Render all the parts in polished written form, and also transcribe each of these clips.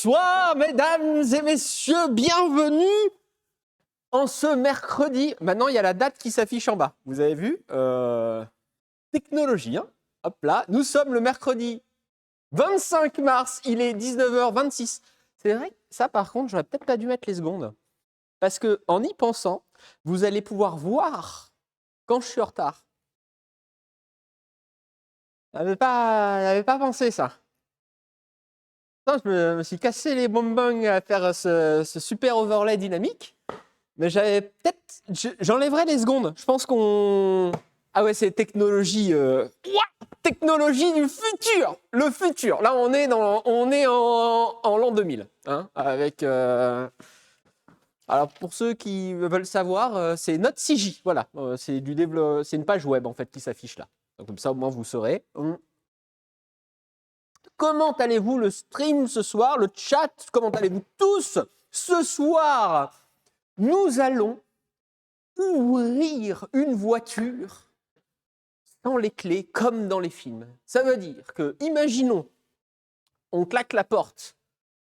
Bonsoir, mesdames et messieurs, bienvenue en ce mercredi. Maintenant, il y a la date qui s'affiche en bas. Vous avez vu technologie, hein. Hop là, nous sommes le mercredi 25 mars, il est 19h26. C'est vrai que ça, par contre, j'aurais peut-être pas dû mettre les secondes. Parce que en y pensant, vous allez pouvoir voir quand je suis en retard. J'avais pas pensé ça. Non, je me suis cassé les bonbons à faire ce super overlay dynamique. Mais j'avais peut-être... J'enlèverai les secondes. Je pense qu'on... Ah ouais, c'est technologie... technologie du futur. Le futur. Là, on est en l'an 2000. Hein, avec... Alors, pour ceux qui veulent savoir, c'est notre CJ. Voilà. C'est une page web, en fait, qui s'affiche là. Donc, comme ça, au moins, vous saurez. Comment allez-vous le stream ce soir, le chat? Comment allez-vous tous ce soir? Nous allons ouvrir une voiture sans les clés comme dans les films. Ça veut dire que, imaginons, on claque la porte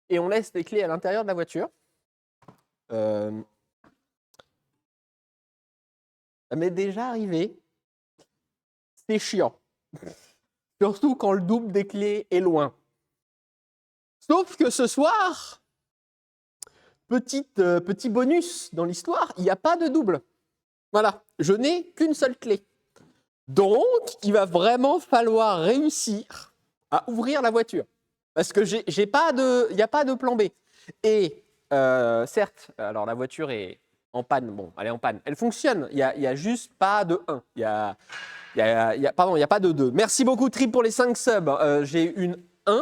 et on laisse les clés à l'intérieur de la voiture. Ça m'est déjà arrivé. C'est chiant. Surtout quand le double des clés est loin. Sauf que ce soir, petit bonus dans l'histoire, il n'y a pas de double. Voilà, je n'ai qu'une seule clé. Donc, il va vraiment falloir réussir à ouvrir la voiture. Parce que il n'y a pas de plan B. Et certes, alors la voiture est en panne. Bon, elle est en panne. Elle fonctionne. Il n'y a juste pas de 1. Il n'y a pas de 2. Merci beaucoup, Trip, pour les 5 subs. J'ai une 1.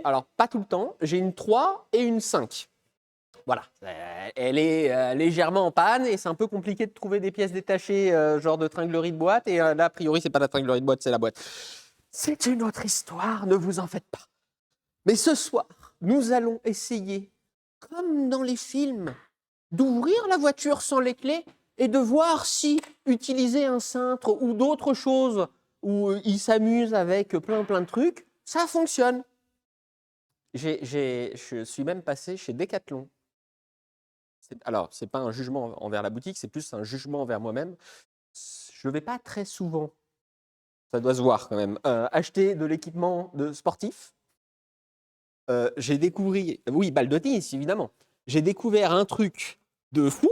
Alors, pas tout le temps. J'ai une 3 et une 5. Voilà, elle est légèrement en panne et c'est un peu compliqué de trouver des pièces détachées, genre de tringlerie de boîte. Et là, a priori, c'est pas la tringlerie de boîte, c'est la boîte. C'est une autre histoire, ne vous en faites pas. Mais ce soir, nous allons essayer, comme dans les films, d'ouvrir la voiture sans les clés et de voir si utiliser un cintre ou d'autres choses où ils s'amusent avec plein de trucs, ça fonctionne. Je suis même passé chez Decathlon. Alors, ce n'est pas un jugement envers la boutique, c'est plus un jugement envers moi-même. Je ne vais pas très souvent, ça doit se voir quand même, acheter de l'équipement sportif. J'ai découvert, oui, balle de tennis, évidemment. J'ai découvert un truc de fou.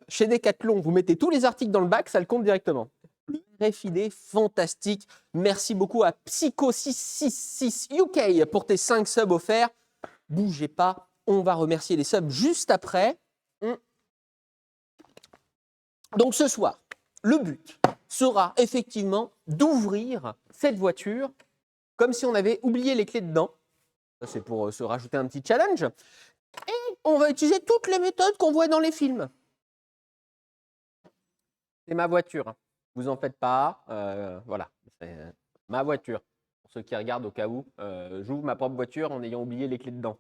Chez Decathlon, vous mettez tous les articles dans le bac, ça le compte directement. Le RFID, fantastique. Merci beaucoup à Psycho666 UK pour tes 5 subs offerts. Bougez pas. On va remercier les subs juste après. Donc ce soir, le but sera effectivement d'ouvrir cette voiture comme si on avait oublié les clés dedans. Ça, c'est pour se rajouter un petit challenge. Et on va utiliser toutes les méthodes qu'on voit dans les films. C'est ma voiture. Vous en faites pas. Voilà, c'est ma voiture. Pour ceux qui regardent au cas où, j'ouvre ma propre voiture en ayant oublié les clés dedans.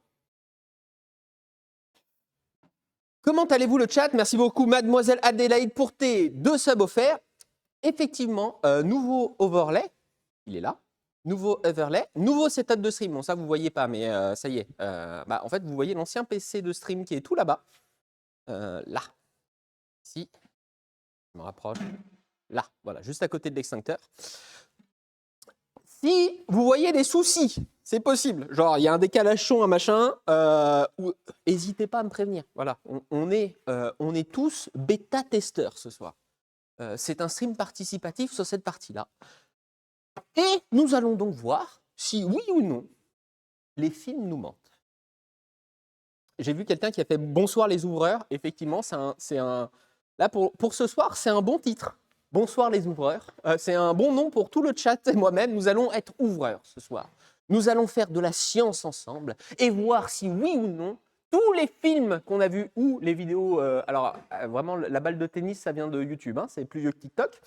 Comment allez-vous le chat? Merci beaucoup Mademoiselle Adélaïde pour tes 2 subs offerts. Effectivement, nouveau overlay, il est là. Nouveau overlay, nouveau setup de stream. Bon, ça vous ne voyez pas, mais ça y est. En fait, vous voyez l'ancien PC de stream qui est tout là-bas. Là. Ici. Je me rapproche. Là, voilà, juste à côté de l'extincteur. Si vous voyez des soucis, c'est possible. Genre, il y a un décalage son, un machin, n'hésitez pas à me prévenir. Voilà, on est tous bêta-testeurs ce soir. C'est un stream participatif sur cette partie-là. Et nous allons donc voir si, oui ou non, les films nous mentent. J'ai vu quelqu'un qui a fait « Bonsoir les ouvreurs ». Effectivement, là, pour ce soir, c'est un bon titre. Bonsoir les ouvreurs. C'est un bon nom pour tout le chat et moi-même. Nous allons être ouvreurs ce soir. Nous allons faire de la science ensemble et voir si oui ou non, tous les films qu'on a vus ou les vidéos... alors, vraiment, la balle de tennis, ça vient de YouTube. Hein, c'est plus vieux que TikTok.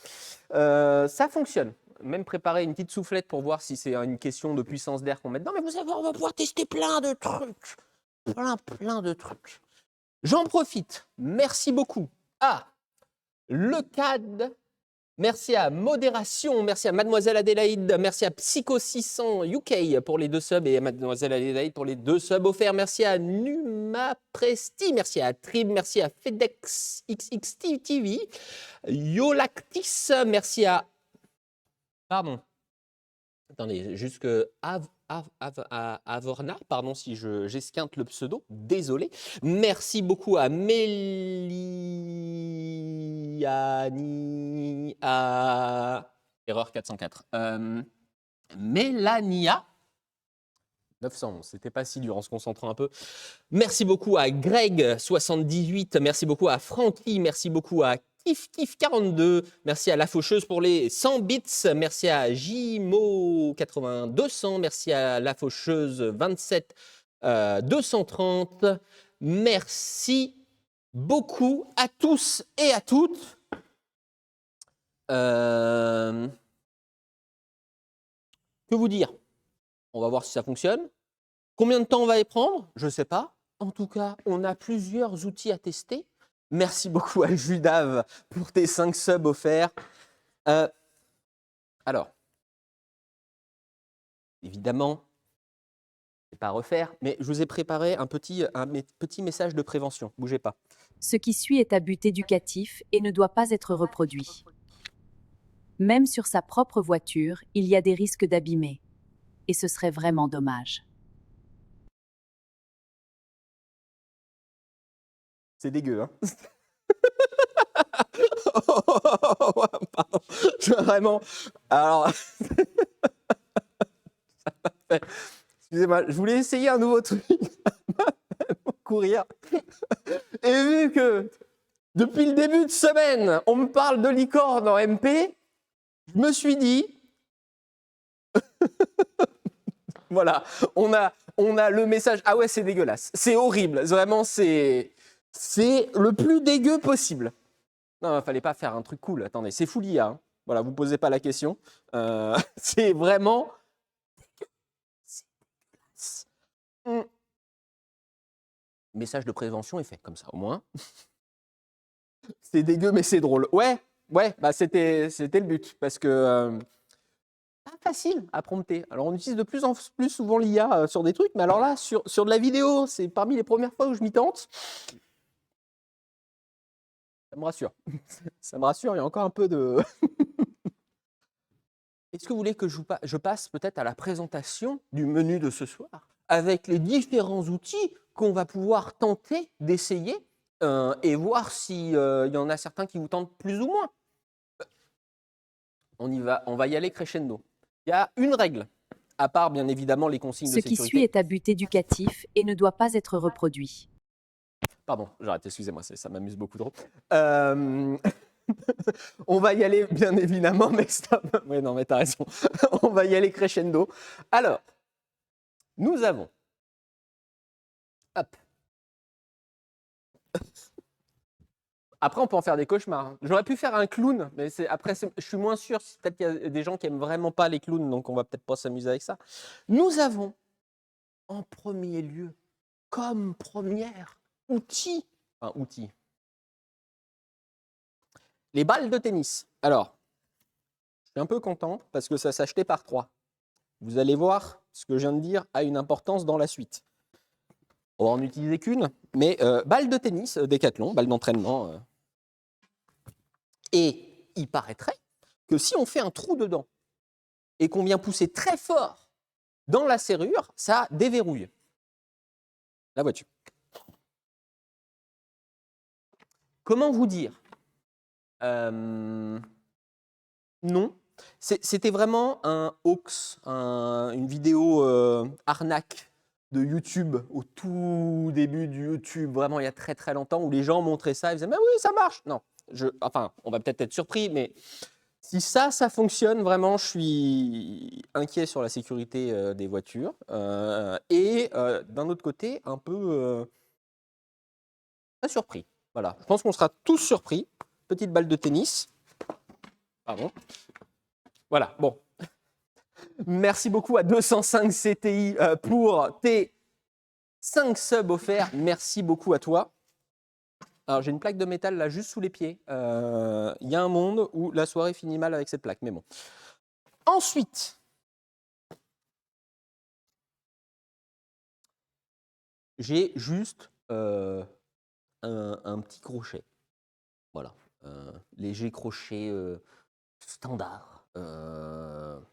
Ça fonctionne. Même préparer une petite soufflette pour voir si c'est une question de puissance d'air qu'on met dedans. Mais vous savez, on va pouvoir tester plein de trucs. Plein de trucs. J'en profite. Merci beaucoup à Le CAD Merci à Modération, merci à Mademoiselle Adélaïde, merci à Psycho600 UK pour les 2 subs et à Mademoiselle Adélaïde pour les 2 subs offerts. Merci à Numa Presti, merci à Trib, merci à FedEx XXTV, Yolactis, merci à... Pardon. Attendez, jusque Avorna, pardon si j'esquinte le pseudo, désolé. Merci beaucoup à Méliani, à... Erreur 404. Mélania, 911, c'était pas si dur en se concentrant un peu. Merci beaucoup à Greg78, merci beaucoup à Francky, merci beaucoup à Kif42, merci à La Faucheuse pour les 100 bits, merci à Jimo8200, merci à La Faucheuse 27 230, merci beaucoup à tous et à toutes. Que vous dire? On va voir si ça fonctionne. Combien de temps on va y prendre? Je ne sais pas. En tout cas, on a plusieurs outils à tester. Merci beaucoup à Judav pour tes 5 subs offerts. Alors, évidemment, je ne vais pas refaire, mais je vous ai préparé un petit message de prévention. Bougez pas. Ce qui suit est à but éducatif et ne doit pas être reproduit. Même sur sa propre voiture, il y a des risques d'abîmer. Et ce serait vraiment dommage. C'est dégueu, hein. Pardon. Vraiment. Alors, excusez-moi, je voulais essayer un nouveau truc. Courir. Et vu que depuis le début de semaine, on me parle de licorne en MP, je me suis dit, voilà, on a le message. Ah ouais, c'est dégueulasse. C'est horrible. Vraiment, c'est le plus dégueu possible. Non, il ne fallait pas faire un truc cool. Attendez, c'est Foulia. Hein. Voilà, vous ne posez pas la question. C'est vraiment dégueulasse. Message de prévention est fait comme ça, au moins. C'est dégueu, mais c'est drôle. Ouais, bah c'était le but. Parce que pas facile à prompter. Alors, on utilise de plus en plus souvent l'IA sur des trucs, mais alors là, sur de la vidéo, c'est parmi les premières fois où je m'y tente. Ça me rassure. Ça me rassure, il y a encore un peu de... Est-ce que vous voulez que je passe peut-être à la présentation du menu de ce soir, avec les différents outils qu'on va pouvoir tenter d'essayer et voir s'il y en a certains qui vous tentent plus ou moins. On va y aller crescendo. Il y a une règle, à part bien évidemment les consignes de sécurité. Ce qui suit est à but éducatif et ne doit pas être reproduit. Pardon, j'arrête, excusez-moi, ça m'amuse beaucoup trop. On va y aller, bien évidemment, mais stop. Oui, non, mais t'as raison. On va y aller crescendo. Alors, nous avons... Hop. Après, on peut en faire des cauchemars. J'aurais pu faire un clown, mais après, je suis moins sûr. Peut-être qu'il y a des gens qui n'aiment vraiment pas les clowns, donc on va peut-être pas s'amuser avec ça. Nous avons, en premier lieu, comme première outil, les balles de tennis. Alors, je suis un peu content parce que ça s'achetait par 3. Vous allez voir, ce que je viens de dire a une importance dans la suite. On va en utiliser qu'une, mais balles de tennis, Décathlon, balles d'entraînement. Et il paraîtrait que si on fait un trou dedans et qu'on vient pousser très fort dans la serrure, ça déverrouille la voiture. Comment vous dire? Non. C'était vraiment un hoax, une vidéo arnaque de YouTube au tout début du YouTube, vraiment il y a très très longtemps, où les gens montraient ça et disaient « Mais oui, ça marche !» Non, enfin, on va peut-être être surpris, mais si ça fonctionne, vraiment, je suis inquiet sur la sécurité des voitures. Et d'un autre côté, un peu pas surpris. Voilà, je pense qu'on sera tous surpris. Petite balle de tennis. Pardon. Voilà, bon. Merci beaucoup à 205 CTI pour tes 5 subs offerts. Merci beaucoup à toi. Alors, j'ai une plaque de métal là, juste sous les pieds. Il y a un monde où la soirée finit mal avec cette plaque, mais bon. Ensuite, j'ai juste un petit crochet. Voilà. Léger crochet standard. Dans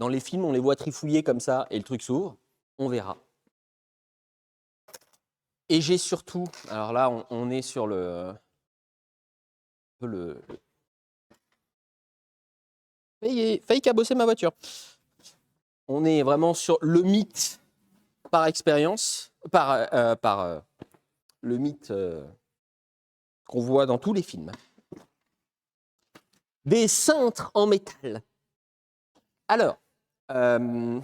les films, on les voit trifouiller comme ça et le truc s'ouvre. On verra. Et j'ai surtout, alors là, on est sur failli cabosser ma voiture. On est vraiment sur le mythe par expérience, par le mythe qu'on voit dans tous les films. Des cintres en métal. Alors, comment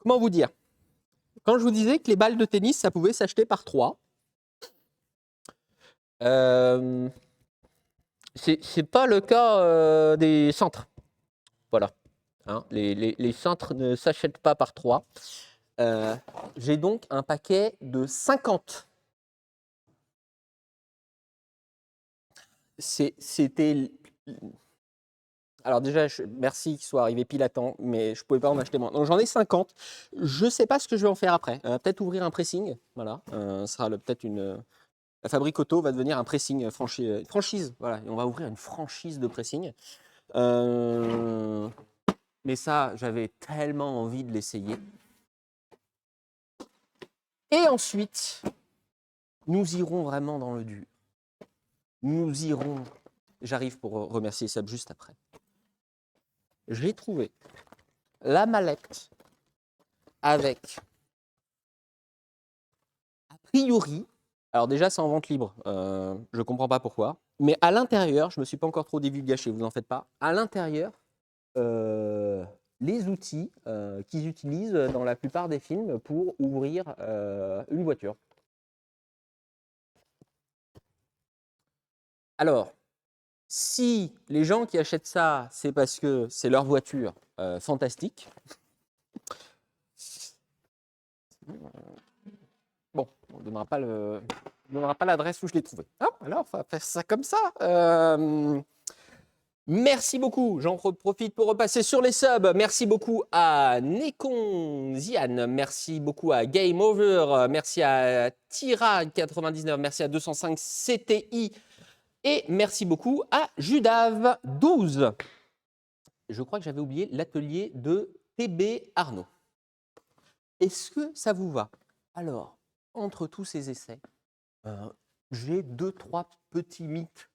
vous dire? Quand je vous disais que les balles de tennis, ça pouvait s'acheter par 3, c'est pas le cas des cintres. Voilà. Hein, les cintres ne s'achètent pas par 3. J'ai donc un paquet de 50. C'était... Alors déjà, merci qu'il soit arrivé pile à temps, mais je ne pouvais pas en acheter moins. Donc j'en ai 50. Je ne sais pas ce que je vais en faire après. Peut-être ouvrir un pressing. Voilà. Sera peut-être une... La Fabrique Auto va devenir un pressing franchise. Voilà. Et on va ouvrir une franchise de pressing. Mais ça, j'avais tellement envie de l'essayer. Et ensuite, nous irons vraiment dans le dur. Nous irons... J'arrive pour remercier Seb juste après. J'ai trouvé la mallette avec, a priori, alors déjà c'est en vente libre, je ne comprends pas pourquoi, mais à l'intérieur, je ne me suis pas encore trop divulgaché, vous en faites pas, à l'intérieur, les outils qu'ils utilisent dans la plupart des films pour ouvrir une voiture. Alors, si les gens qui achètent ça, c'est parce que c'est leur voiture fantastique, bon, on ne donnera pas l'adresse où je l'ai trouvé. Ah, alors, on va faire ça comme ça. Merci beaucoup. J'en profite pour repasser sur les subs. Merci beaucoup à Nekon Zian. Merci beaucoup à Game Over. Merci à Tira99. Merci à 205 CTI. Et merci beaucoup à Judav12. Je crois que j'avais oublié l'atelier de TB Arnaud. Est-ce que ça vous va? Alors, entre tous ces essais, j'ai 2-3 petits mythes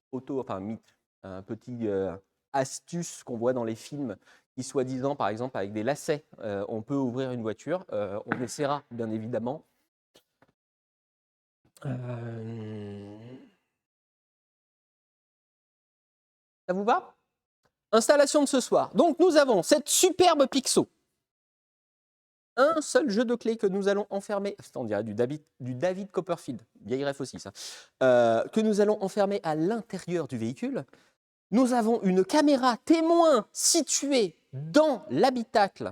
petits astuces qu'on voit dans les films qui, soi-disant, par exemple, avec des lacets, on peut ouvrir une voiture. On essaiera, bien évidemment. Ça vous va? Installation de ce soir. Donc, nous avons cette superbe Pixo. Un seul jeu de clés que nous allons enfermer, on dirait du David Copperfield, vieille ref aussi ça, que nous allons enfermer à l'intérieur du véhicule. Nous avons une caméra témoin située dans l'habitacle.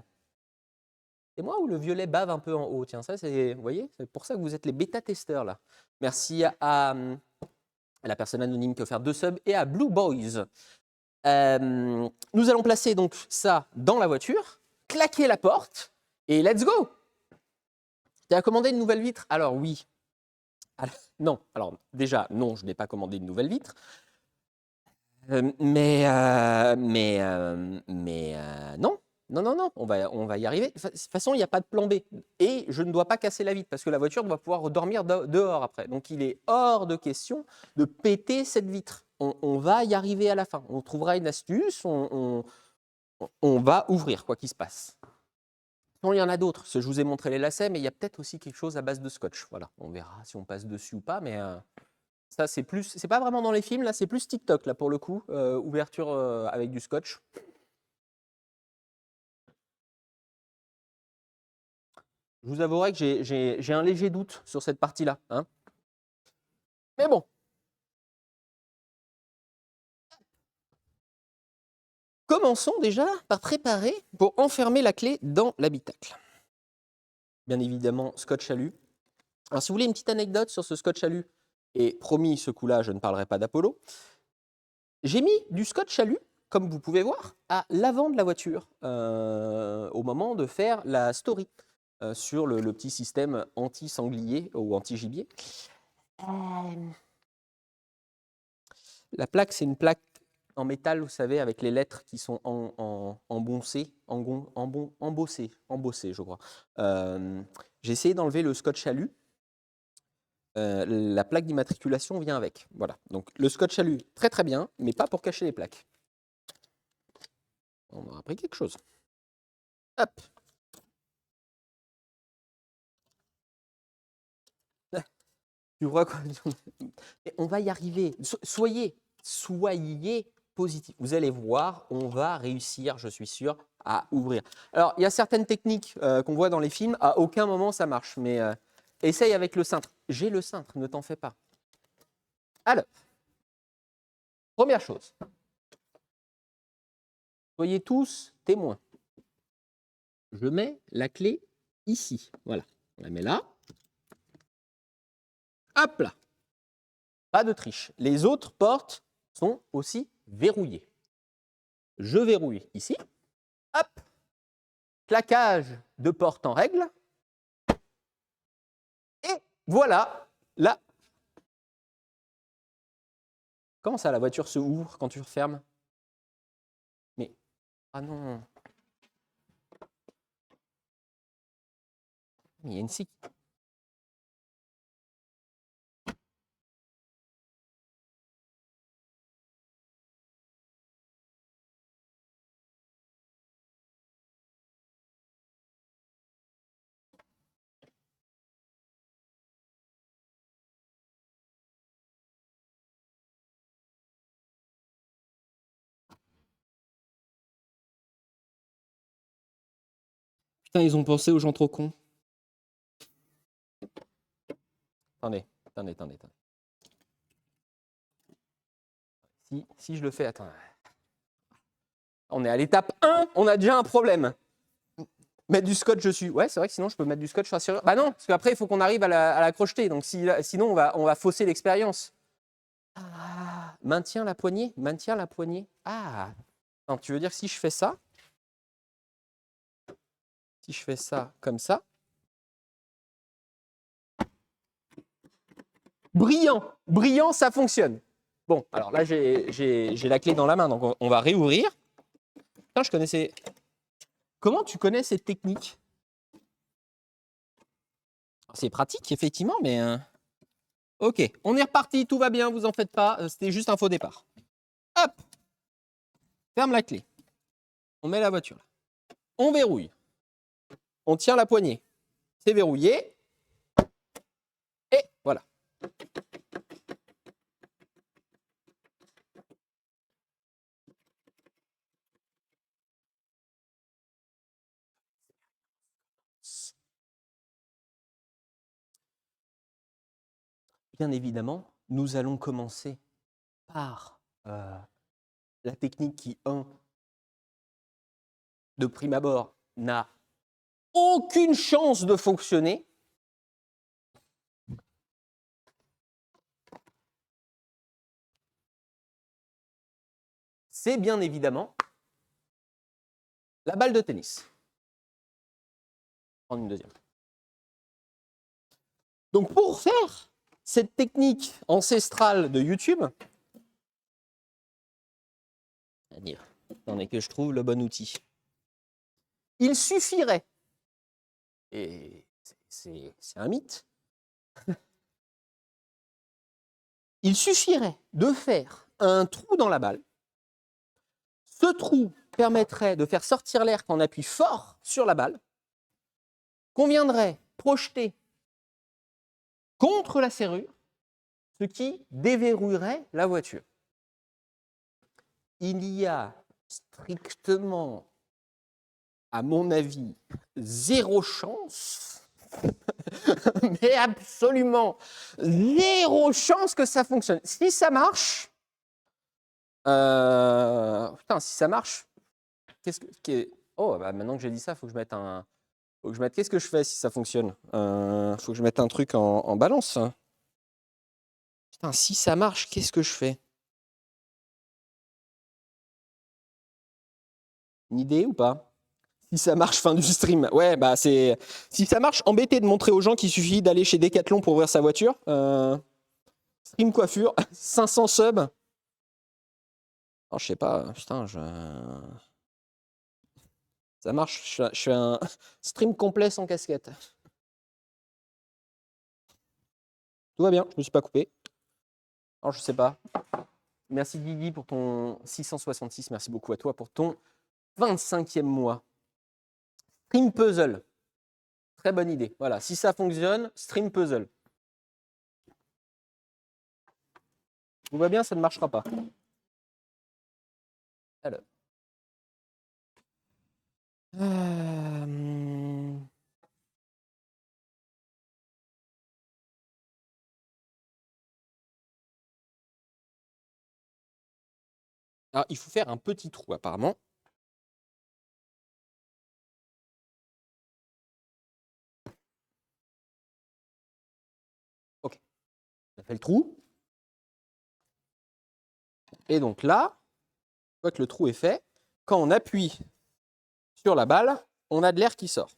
C'est moi ou le violet bave un peu en haut? Tiens, ça c'est, vous voyez, c'est pour ça que vous êtes les bêta-testeurs là. Merci à la personne anonyme qui a offert 2 subs et à Blue Boys. Nous allons placer donc ça dans la voiture, claquer la porte. Et let's go! Tu as commandé une nouvelle vitre? Alors oui. Alors, non. Alors déjà, non, je n'ai pas commandé une nouvelle vitre. Mais non. Non, on va y arriver. De toute façon, il n'y a pas de plan B. Et je ne dois pas casser la vitre parce que la voiture doit pouvoir dormir dehors après. Donc il est hors de question de péter cette vitre. On va y arriver à la fin. On trouvera une astuce, on va ouvrir quoi qu'il se passe. Non, il y en a d'autres. Je vous ai montré les lacets, mais il y a peut-être aussi quelque chose à base de scotch. Voilà, on verra si on passe dessus ou pas, mais ça c'est plus, c'est pas vraiment dans les films, là c'est plus TikTok là pour le coup, ouverture avec du scotch. Je vous avouerai que j'ai un léger doute sur cette partie-là, hein. Mais bon. Commençons déjà par préparer pour enfermer la clé dans l'habitacle. Bien évidemment, scotch alu. Alors, si vous voulez une petite anecdote sur ce scotch alu, Et promis, ce coup-là, je ne parlerai pas d'Apollo. J'ai mis du scotch alu, comme vous pouvez voir, à l'avant de la voiture, au moment de faire la story sur le petit système anti-sanglier ou anti-gibier. La plaque, c'est une plaque en métal, vous savez, avec les lettres qui sont embossées, je crois. J'ai essayé d'enlever le scotch alu. La plaque d'immatriculation vient avec. Voilà. Donc le scotch alu, très très bien, mais pas pour cacher les plaques. On aura appris quelque chose. Hop. Tu vois quoi? On va y arriver. Soyez positif. Vous allez voir, on va réussir, je suis sûr, à ouvrir. Alors, il y a certaines techniques qu'on voit dans les films. À aucun moment ça marche, mais essaye avec le cintre. J'ai le cintre, ne t'en fais pas. Alors, première chose. Soyez tous témoins. Je mets la clé ici. Voilà. On la met là. Hop là. Pas de triche. Les autres portes sont aussi verrouillées. Je verrouille ici. Hop. Claquage de porte en règle. Et voilà. Là. Comment ça, la voiture se ouvre quand tu refermes? Mais, ah non. Il y a une scie. Putain, ils ont pensé aux gens trop cons. Attendez. Si je le fais, attends. On est à l'étape 1, on a déjà un problème. Mettre du scotch dessus. Ouais, c'est vrai que sinon je peux mettre du scotch sur la serrure. Bah non, parce qu'après il faut qu'on arrive à la crocheter. Donc sinon on va fausser l'expérience. Ah, maintiens la poignée. Ah, non, tu veux dire si je fais ça, comme ça, brillant, ça fonctionne. Bon, alors là j'ai la clé dans la main, donc on va réouvrir. Putain, je connaissais. Comment tu connais cette technique? C'est pratique, effectivement, mais... Ok, on est reparti, tout va bien, vous en faites pas, c'était juste un faux départ. Hop, ferme la clé. On met la voiture là. On verrouille. On tient la poignée. C'est verrouillé. Et voilà. Bien évidemment, nous allons commencer par la technique qui, de prime abord, n'a aucune chance de fonctionner. C'est bien évidemment la balle de tennis. Prendre une deuxième. Donc pour faire cette technique ancestrale de YouTube, attendez que je trouve le bon outil. Il suffirait, et c'est un mythe, il suffirait de faire un trou dans la balle. Ce trou permettrait de faire sortir l'air quand on appuie fort sur la balle, qu'on viendrait projeter contre la serrure, ce qui déverrouillerait la voiture. Il y a strictement, à mon avis, zéro chance, mais absolument zéro chance que ça fonctionne. Si ça marche, putain, si ça marche, oh, bah maintenant que j'ai dit ça, il faut que je mette un... Qu'est-ce que je fais si ça fonctionne? Faut que je mette un truc en balance. Putain, si ça marche, qu'est-ce que je fais? Une idée ou pas? Si ça marche, fin du stream. Ouais, bah c'est. Si ça marche, embêtez de montrer aux gens qu'il suffit d'aller chez Decathlon pour ouvrir sa voiture. Stream coiffure, 500 subs. Oh, je sais pas, putain, ça marche, je fais un stream complet sans casquette. Tout va bien, je me suis pas coupé. Alors, je sais pas. Merci Guigui pour ton 666, merci beaucoup à toi pour ton 25e mois. Stream puzzle. Très bonne idée. Voilà, si ça fonctionne, stream puzzle. Tout va bien, ça ne marchera pas. Alors. Alors, il faut faire un petit trou apparemment. Ok. On a fait le trou. Et donc là, une fois que le trou est fait, quand on appuie sur la balle, on a de l'air qui sort.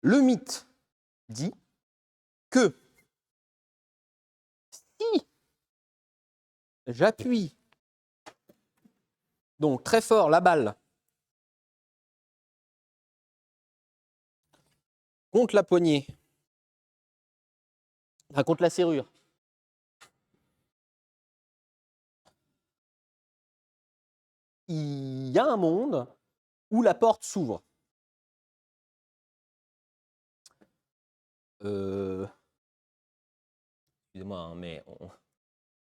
Le mythe dit que si j'appuie donc très fort la balle contre la poignée, contre la serrure, il y a un monde où la porte s'ouvre. Excusez-moi, hein, mais on fait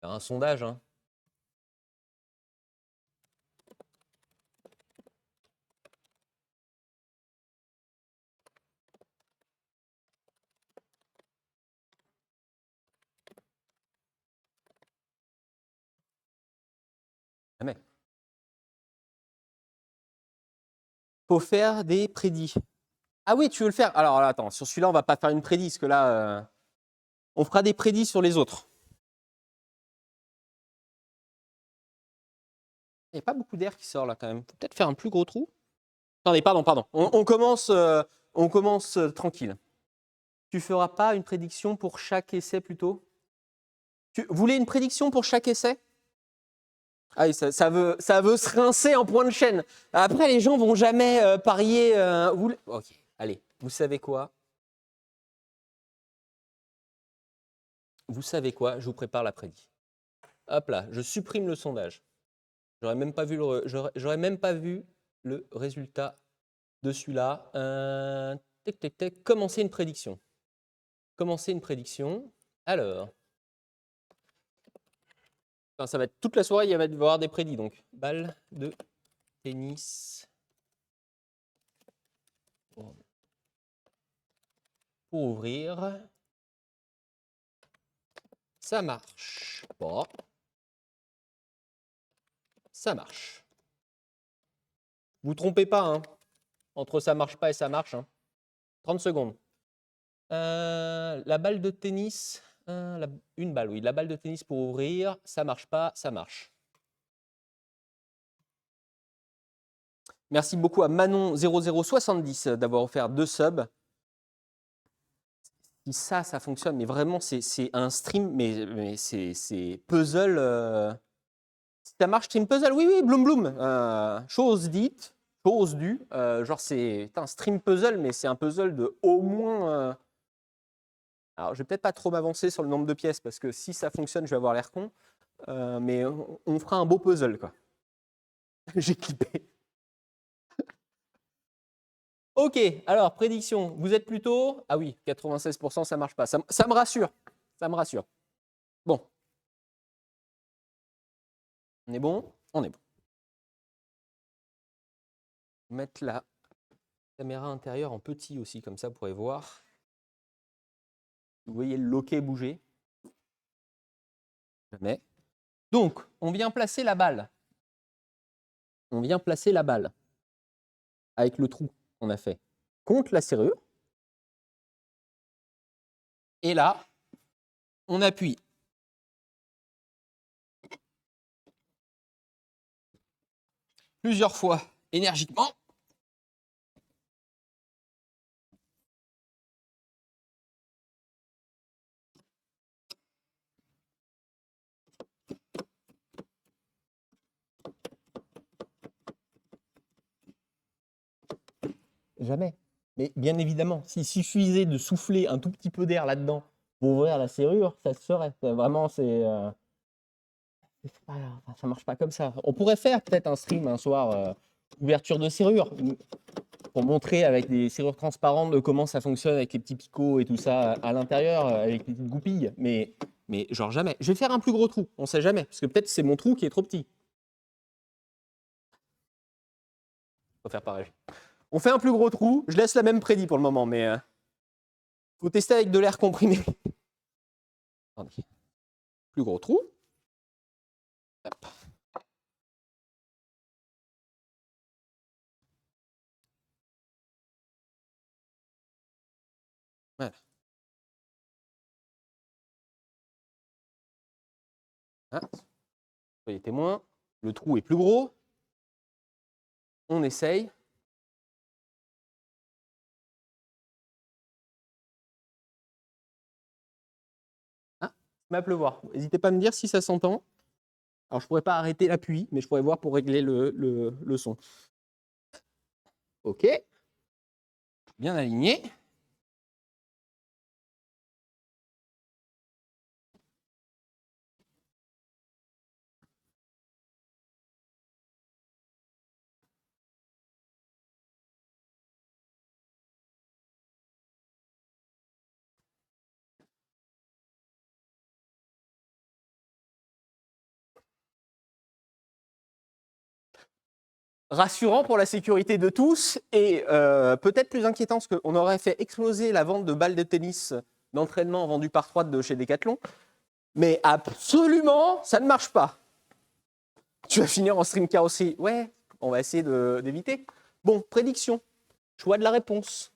un sondage. Hein. Jamais. Faut faire des prédits. Ah oui, tu veux le faire? Alors attends, sur celui-là, on va pas faire une prédit, parce que là, on fera des prédits sur les autres. Il n'y a pas beaucoup d'air qui sort là quand même. Faut peut-être faire un plus gros trou. Attendez, pardon. On commence tranquille. Tu feras pas une prédiction pour chaque essai plutôt? Vous voulez une prédiction pour chaque essai? Ah oui, ça veut se rincer en point de chaîne. Après, les gens vont jamais parier. Ok, allez, vous savez quoi? Vous savez quoi? Je vous prépare la prédit. Hop là, je supprime le sondage. J'aurais même pas vu le résultat de celui-là. Commencer une prédiction. Alors, enfin, ça va être toute la soirée, il va y avoir des prédits. Donc, balle de tennis pour ouvrir. Ça marche pas. Ça marche. Vous trompez pas, hein. Entre ça marche pas et ça marche. Hein. 30 secondes. La balle de tennis. Une balle, oui. La balle de tennis pour ouvrir. Ça marche pas, ça marche. Merci beaucoup à Manon0070 d'avoir offert 2 subs. Si ça fonctionne, mais vraiment, c'est un stream, mais c'est puzzle. Si ça marche, stream puzzle, oui, bloom. Chose dite, chose due. Genre, c'est un stream puzzle, mais c'est un puzzle de au moins. Alors, je vais peut-être pas trop m'avancer sur le nombre de pièces, parce que si ça fonctionne, je vais avoir l'air con. Mais on fera un beau puzzle, quoi. J'ai clippé. Ok, alors, prédiction. Vous êtes plutôt. Ah oui, 96%, ça marche pas. Ça me rassure. Ça me rassure. Bon. On est bon? On est bon. Mettre la caméra intérieure en petit aussi, comme ça, vous pourrez voir. Vous voyez le loquet bouger. Jamais. Donc, on vient placer la balle. Avec le trou qu'on a fait contre la serrure. Et là, on appuie plusieurs fois énergiquement. Jamais. Mais bien évidemment, s'il suffisait de souffler un tout petit peu d'air là-dedans pour ouvrir la serrure, ça se ferait. Vraiment, ça marche pas comme ça. On pourrait faire peut-être un stream un soir, ouverture de serrure, pour montrer avec des serrures transparentes de comment ça fonctionne avec les petits picots et tout ça à l'intérieur, avec les petites goupilles. Mais genre jamais. Je vais faire un plus gros trou, on sait jamais. Parce que peut-être c'est mon trou qui est trop petit. Faut faire pareil. On fait un plus gros trou. Je laisse la même prédit pour le moment, mais faut tester avec de l'air comprimé. Attendez. Plus gros trou. Hop. Voilà. Ah. Soyez témoins. Le trou est plus gros. On essaye. Ah, il va pleuvoir. N'hésitez pas à me dire si ça s'entend. Alors, je ne pourrais pas arrêter l'appui, mais je pourrais voir pour régler le son. OK. Bien aligné. Rassurant pour la sécurité de tous et peut-être plus inquiétant parce qu'on aurait fait exploser la vente de balles de tennis d'entraînement vendues par 3 de chez Decathlon. Mais absolument, ça ne marche pas. Tu vas finir en stream carrosserie. Ouais, on va essayer d'éviter. Bon, prédiction. Choix de la réponse.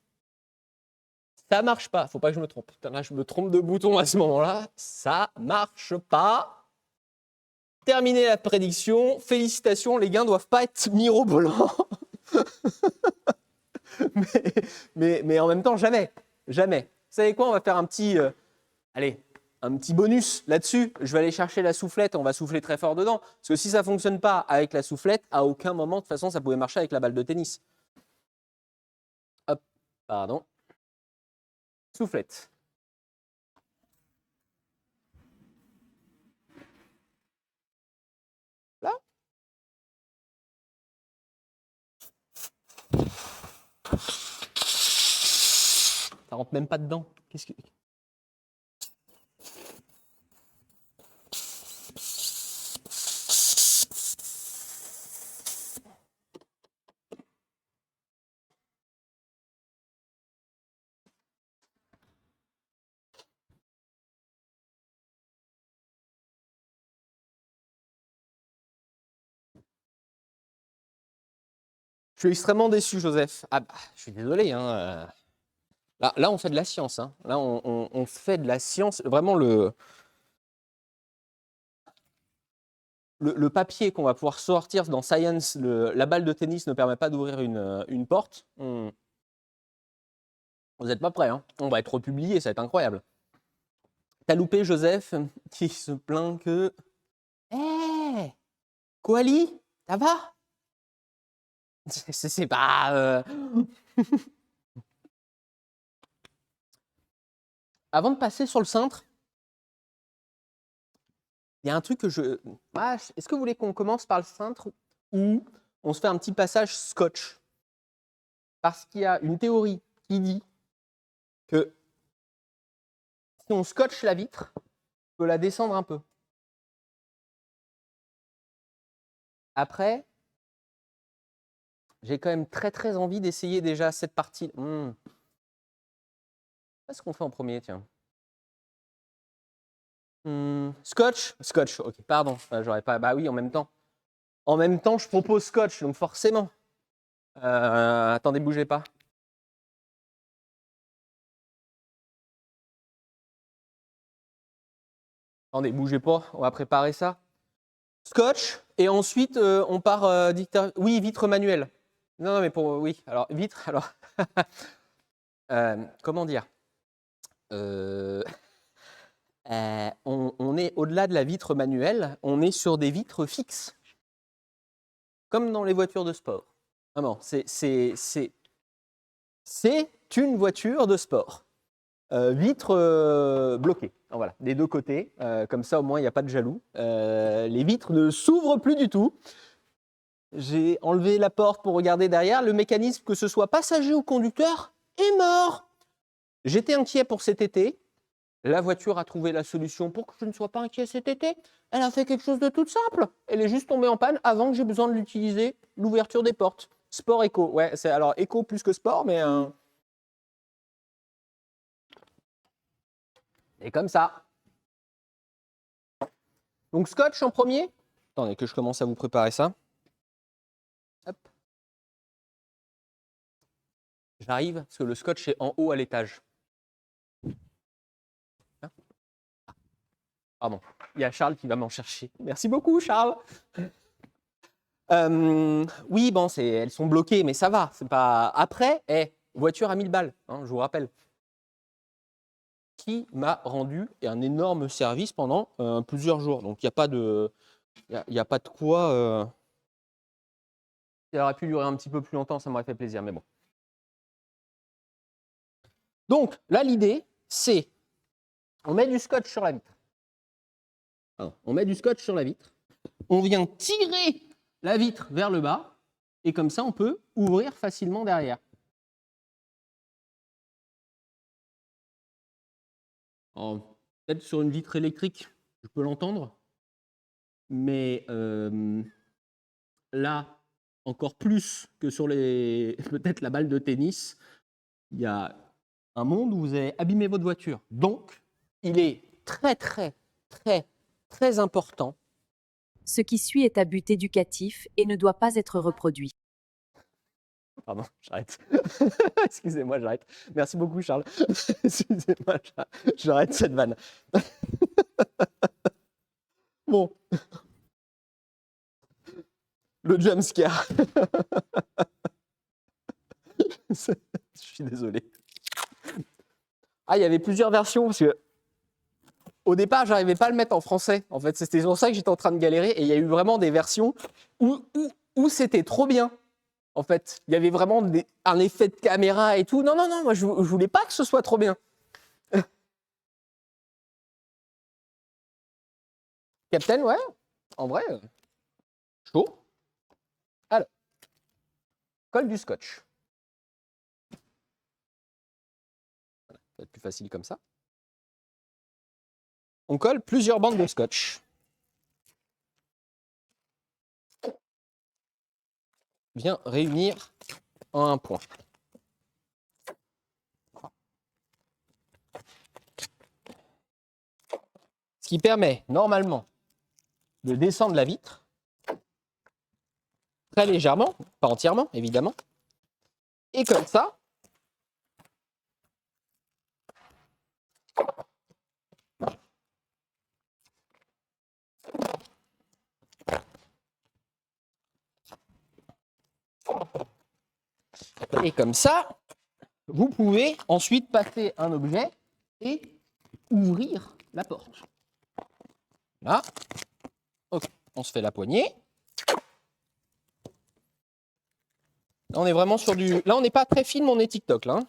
Ça marche pas. Faut pas que je me trompe. Putain, là, je me trompe de bouton à ce moment-là. Ça marche pas. Terminé la prédiction. Félicitations, les gains doivent pas être mirobolants. mais en même temps, jamais. Jamais. Vous savez quoi? On va faire un petit... allez, un petit bonus là-dessus. Je vais aller chercher la soufflette, on va souffler très fort dedans. Parce que si ça ne fonctionne pas avec la soufflette, à aucun moment, de toute façon, ça pouvait marcher avec la balle de tennis. Hop, pardon. Soufflette. Là. Ça rentre même pas dedans. Qu'est-ce que... Je suis extrêmement déçu, Joseph. Ah bah, je suis désolé. Hein. Là, on fait de la science. Hein. Là, on fait de la science. Vraiment, le papier qu'on va pouvoir sortir dans Science, la balle de tennis ne permet pas d'ouvrir une porte. Vous n'êtes pas prêts. Hein. On va être republié, ça va être incroyable. T'as loupé Joseph qui se plaint que... Hé Koali, ça va? C'est pas... Avant de passer sur le cintre, il y a un truc que je... Ah, est-ce que vous voulez qu'on commence par le cintre ou on se fait un petit passage scotch? Parce qu'il y a une théorie qui dit que si on scotche la vitre, on peut la descendre un peu. Après, j'ai quand même très très envie d'essayer déjà cette partie. Qu'est-ce qu'on fait en premier, tiens? Scotch? Scotch, ok, pardon, j'aurais pas... Bah oui, en même temps. En même temps, je propose scotch, donc forcément. Attendez, bougez pas. Attendez, bougez pas, on va préparer ça. Scotch Et ensuite, on part oui, vitre manuelle. Non, non, mais pour oui. Alors vitre. Alors comment dire on est au-delà de la vitre manuelle. On est sur des vitres fixes, comme dans les voitures de sport. Vraiment, c'est une voiture de sport. Vitres bloquées. Voilà, des deux côtés. Comme ça, au moins, il n'y a pas de jaloux. Les vitres ne s'ouvrent plus du tout. J'ai enlevé la porte pour regarder derrière. Le mécanisme, que ce soit passager ou conducteur, est mort. J'étais inquiet pour cet été. La voiture a trouvé la solution pour que je ne sois pas inquiet cet été. Elle a fait quelque chose de tout simple. Elle est juste tombée en panne avant que j'ai besoin de l'utiliser, l'ouverture des portes. Sport éco. Ouais, c'est alors éco plus que sport, mais et comme ça. Donc scotch en premier. Attendez que je commence à vous préparer ça. Hop. J'arrive parce que le scotch est en haut à l'étage. Pardon, il y a Charles qui va m'en chercher. Merci beaucoup, Charles. Oui, bon, elles sont bloquées, mais ça va. C'est pas. Après, voiture à 1000 balles, hein, je vous rappelle. Qui m'a rendu un énorme service pendant plusieurs jours. Donc, il n'y a pas de, y a pas de quoi. Ça aurait pu durer un petit peu plus longtemps, ça m'aurait fait plaisir, mais bon. Donc, là, l'idée, c'est on met du scotch sur la vitre. On met du scotch sur la vitre. On vient tirer la vitre vers le bas. Et comme ça, on peut ouvrir facilement derrière. Peut-être sur une vitre électrique, je peux l'entendre. Mais là, encore plus que sur peut-être la balle de tennis, il y a un monde où vous avez abîmé votre voiture. Donc, il est très, très, très, très important. Ce qui suit est à but éducatif et ne doit pas être reproduit. Pardon, j'arrête. Excusez-moi, j'arrête. Merci beaucoup, Charles. Excusez-moi, j'arrête cette vanne. Bon. Le jumpscare. Je suis désolé. Ah, il y avait plusieurs versions parce que au départ, j'arrivais pas à le mettre en français. En fait, c'était pour ça que j'étais en train de galérer. Et il y a eu vraiment des versions où c'était trop bien. En fait, il y avait vraiment un effet de caméra et tout. Non, non, non, moi, je voulais pas que ce soit trop bien. Captain, ouais, en vrai, chaud. Alors, colle du scotch. Voilà, ça va être plus facile comme ça. On colle plusieurs bandes de scotch. Vient réunir en un point. Ce qui permet normalement de descendre la vitre très légèrement, pas entièrement évidemment, et comme ça, vous pouvez ensuite passer un objet et ouvrir la porte. Là, ok, on se fait la poignée. Là, on est vraiment sur du. Là, on n'est pas très film, on est TikTok là.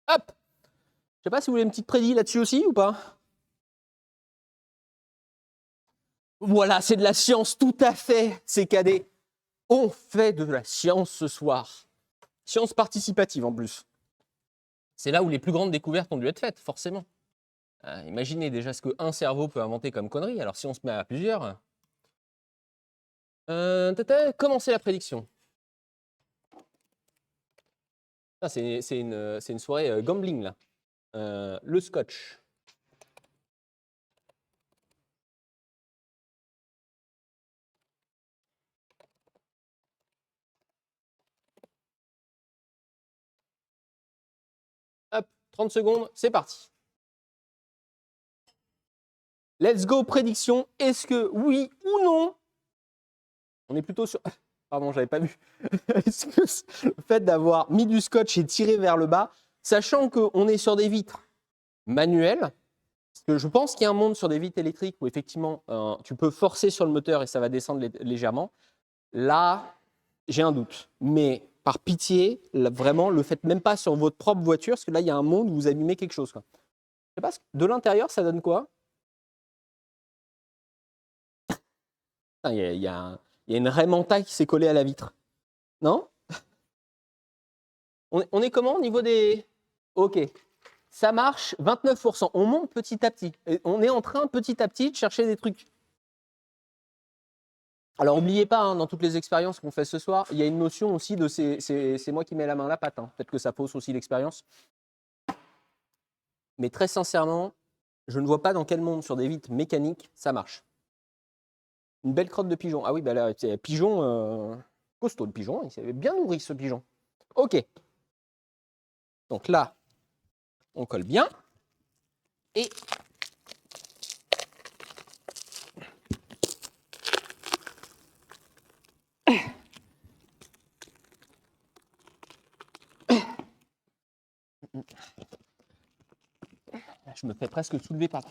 Hop. Je sais pas si vous voulez une petite prédit là-dessus aussi ou pas. Voilà, c'est de la science, tout à fait, c'est cadet. On fait de la science ce soir. Science participative en plus. C'est là où les plus grandes découvertes ont dû être faites, forcément. Imaginez déjà ce qu'un cerveau peut inventer comme connerie. Alors si on se met à plusieurs... commencer la prédiction. Ah, c'est une soirée gambling là. Le scotch. Hop, 30 secondes, c'est parti. Let's go, prédiction. Est-ce que oui ou non? On est plutôt sur... Pardon, j'avais pas vu. Est-ce que le fait d'avoir mis du scotch et tiré vers le bas, sachant qu'on est sur des vitres manuelles, parce que je pense qu'il y a un monde sur des vitres électriques où effectivement tu peux forcer sur le moteur et ça va descendre légèrement. Là, j'ai un doute. Mais par pitié, là, vraiment, le faites même pas sur votre propre voiture, parce que là, il y a un monde où vous abîmez quelque chose, quoi. Je sais pas, de l'intérieur, ça donne quoi? Il y a une raie mentale qui s'est collée à la vitre. Non? On est comment au niveau des... Ok, ça marche, 29%. On monte petit à petit. Et on est en train petit à petit de chercher des trucs. Alors n'oubliez pas, hein, dans toutes les expériences qu'on fait ce soir, il y a une notion aussi de c'est moi qui mets la main à la pâte. Hein. Peut-être que ça fausse aussi l'expérience. Mais très sincèrement, je ne vois pas dans quel monde sur des vitres mécaniques ça marche. Une belle crotte de pigeon. Ah oui, bah là, c'est pigeon costaud, le pigeon. Il s'est bien nourri, ce pigeon. Ok. Donc là, on colle bien. Et je me fais presque soulever par là.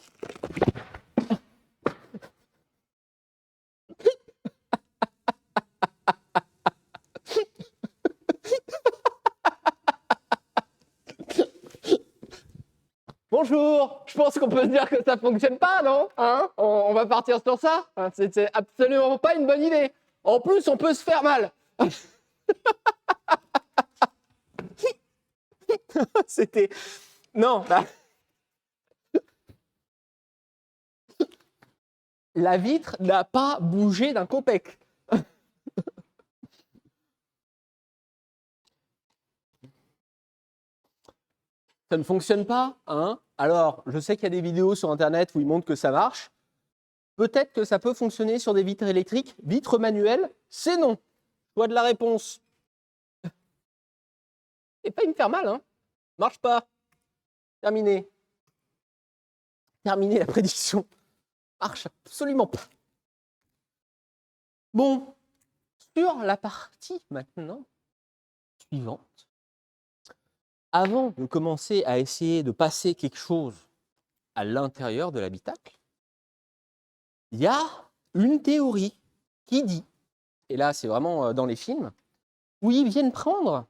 Bonjour, je pense qu'on peut se dire que ça fonctionne pas, non? Hein, on va partir sur ça? Hein, c'est absolument pas une bonne idée. En plus, on peut se faire mal. C'était... Non, bah... La vitre n'a pas bougé d'un copec. Ça ne fonctionne pas, hein? Alors, je sais qu'il y a des vidéos sur Internet où ils montrent que ça marche. Peut-être que ça peut fonctionner sur des vitres électriques. Vitres manuelles, c'est non. Choix de la réponse. Et pas me faire mal, hein? Marche pas. Terminé. Terminé la prédiction. Marche absolument pas. Bon, sur la partie maintenant suivante, avant de commencer à essayer de passer quelque chose à l'intérieur de l'habitacle, il y a une théorie qui dit, et là c'est vraiment dans les films, où ils viennent prendre...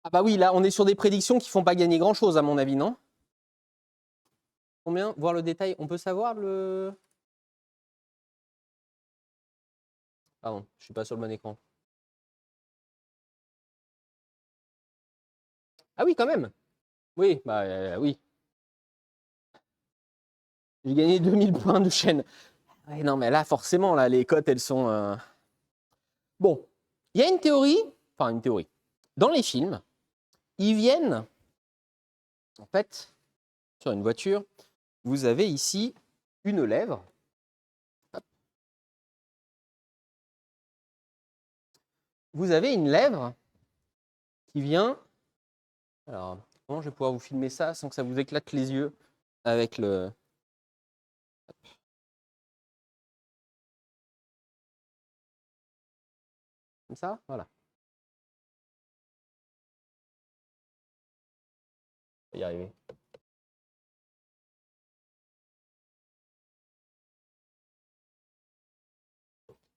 Ah bah oui, là on est sur des prédictions qui font pas gagner grand-chose à mon avis, non? Combien? Voir le détail, on peut savoir le... Pardon, je suis pas sur le bon écran. Ah oui, quand même. Oui, bah oui. J'ai gagné 2000 points de chaîne. Ouais, non, mais là, forcément, là, les cotes, elles sont... Bon, il y a une théorie, enfin une théorie. Dans les films, ils viennent, en fait, sur une voiture, vous avez ici une lèvre. Hop. Vous avez une lèvre qui vient... Alors, comment je vais pouvoir vous filmer ça sans que ça vous éclate les yeux avec le... Comme ça, voilà. On va y arriver.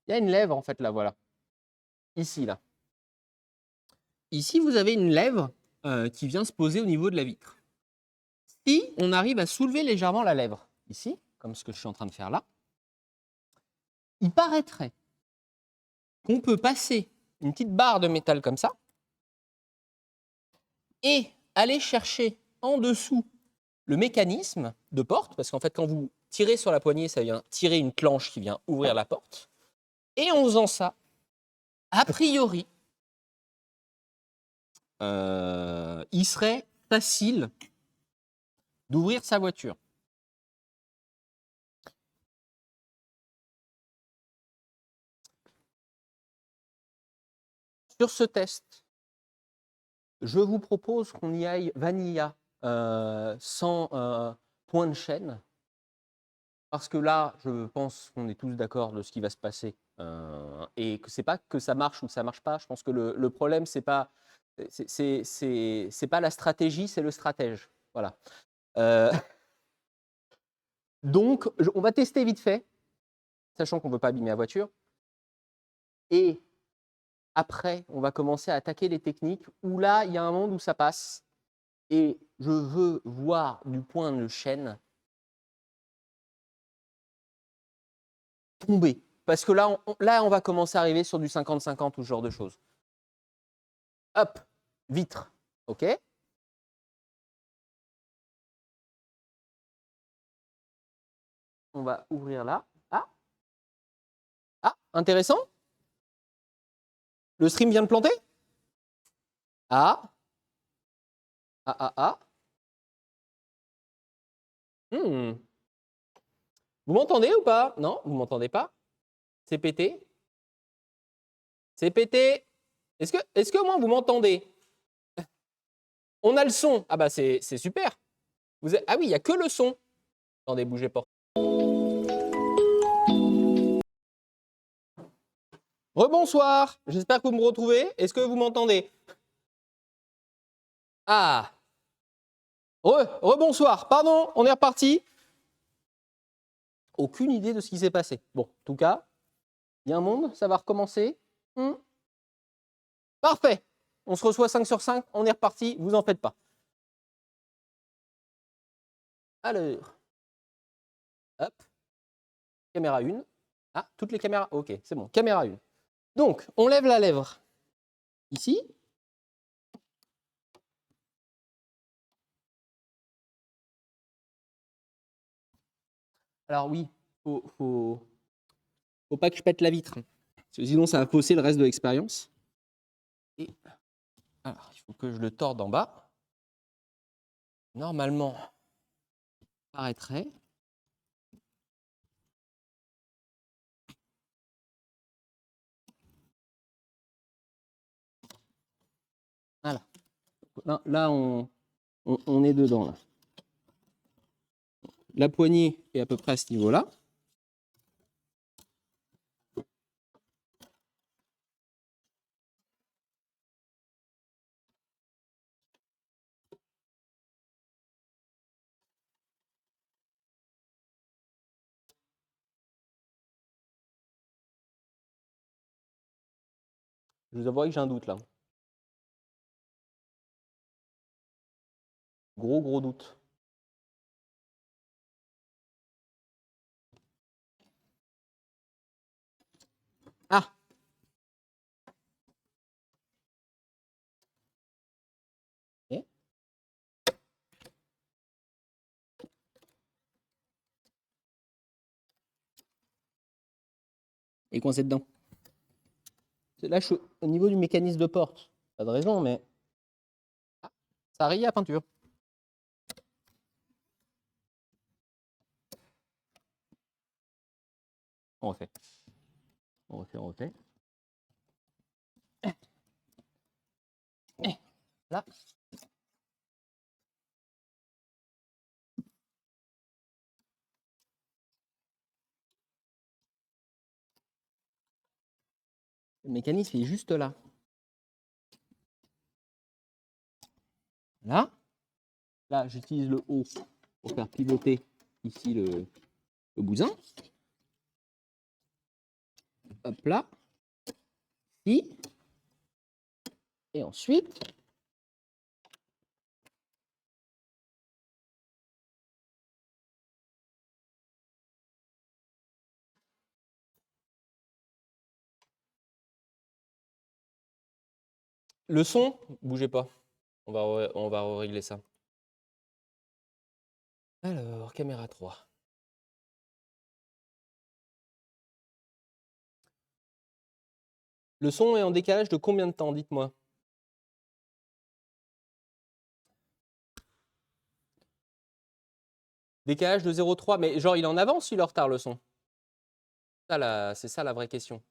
Il y a une lèvre, en fait, là, voilà. Ici, là. Ici, vous avez une lèvre qui vient se poser au niveau de la vitre. Si on arrive à soulever légèrement la lèvre, ici, comme ce que je suis en train de faire là, il paraîtrait qu'on peut passer une petite barre de métal comme ça et aller chercher en dessous le mécanisme de porte, parce qu'en fait, quand vous tirez sur la poignée, ça vient tirer une clenche qui vient ouvrir la porte. Et en faisant ça, a priori, il serait facile d'ouvrir sa voiture. Sur ce test, je vous propose qu'on y aille vanilla sans point de chaîne. Parce que là, je pense qu'on est tous d'accord de ce qui va se passer. Et que c'est pas que ça marche ou que ça marche pas. Je pense que le problème, c'est pas la stratégie, c'est le stratège. Voilà. Donc, on va tester vite fait, sachant qu'on ne veut pas abîmer la voiture. Et après, on va commencer à attaquer les techniques où là, il y a un monde où ça passe. Et je veux voir du point de chaîne tomber. Parce que là, on va commencer à arriver sur du 50-50 ou ce genre de choses. Hop, vitre. OK. On va ouvrir là. Ah, intéressant. Le stream vient de planter. Ah. Hmm. Vous m'entendez ou pas? Non, vous m'entendez pas? C'est pété. C'est pété. Est-ce que moi, vous m'entendez? On a le son. Ah bah c'est super. Ah oui, il n'y a que le son. Attendez, bougez pas. Rebonsoir. J'espère que vous me retrouvez. Est-ce que vous m'entendez? Ah. Rebonsoir. Pardon, on est reparti. Aucune idée de ce qui s'est passé. Bon, en tout cas, il y a un monde, ça va recommencer. Parfait. On se reçoit 5 sur 5, on est reparti, vous en faites pas. Alors, hop, caméra 1. Ah, toutes les caméras, ok, c'est bon, caméra 1. Donc, on lève la lèvre ici. Alors oui, faut pas que je pète la vitre, parce que sinon ça va fausser le reste de l'expérience. Et alors, il faut que je le torde en bas. Normalement, ça paraîtrait. Voilà. Là on est dedans. Là. La poignée est à peu près à ce niveau-là. Je vous avoue que j'ai un doute là. Gros doute. Ah. Okay. Et coincé dedans. Là, je suis au niveau du mécanisme de porte. Pas de raison, mais ça raye la peinture. On refait. Là. Le mécanisme est juste là. Là. Là, j'utilise le haut pour faire pivoter ici le bousin. Hop là. Ici. Et ensuite, le son, bougez pas. On va régler ça. Alors, caméra 3. Le son est en décalage de combien de temps, dites-moi? Décalage de 0,3, mais genre il est en avance ou il est en retard le son? C'est ça la vraie question.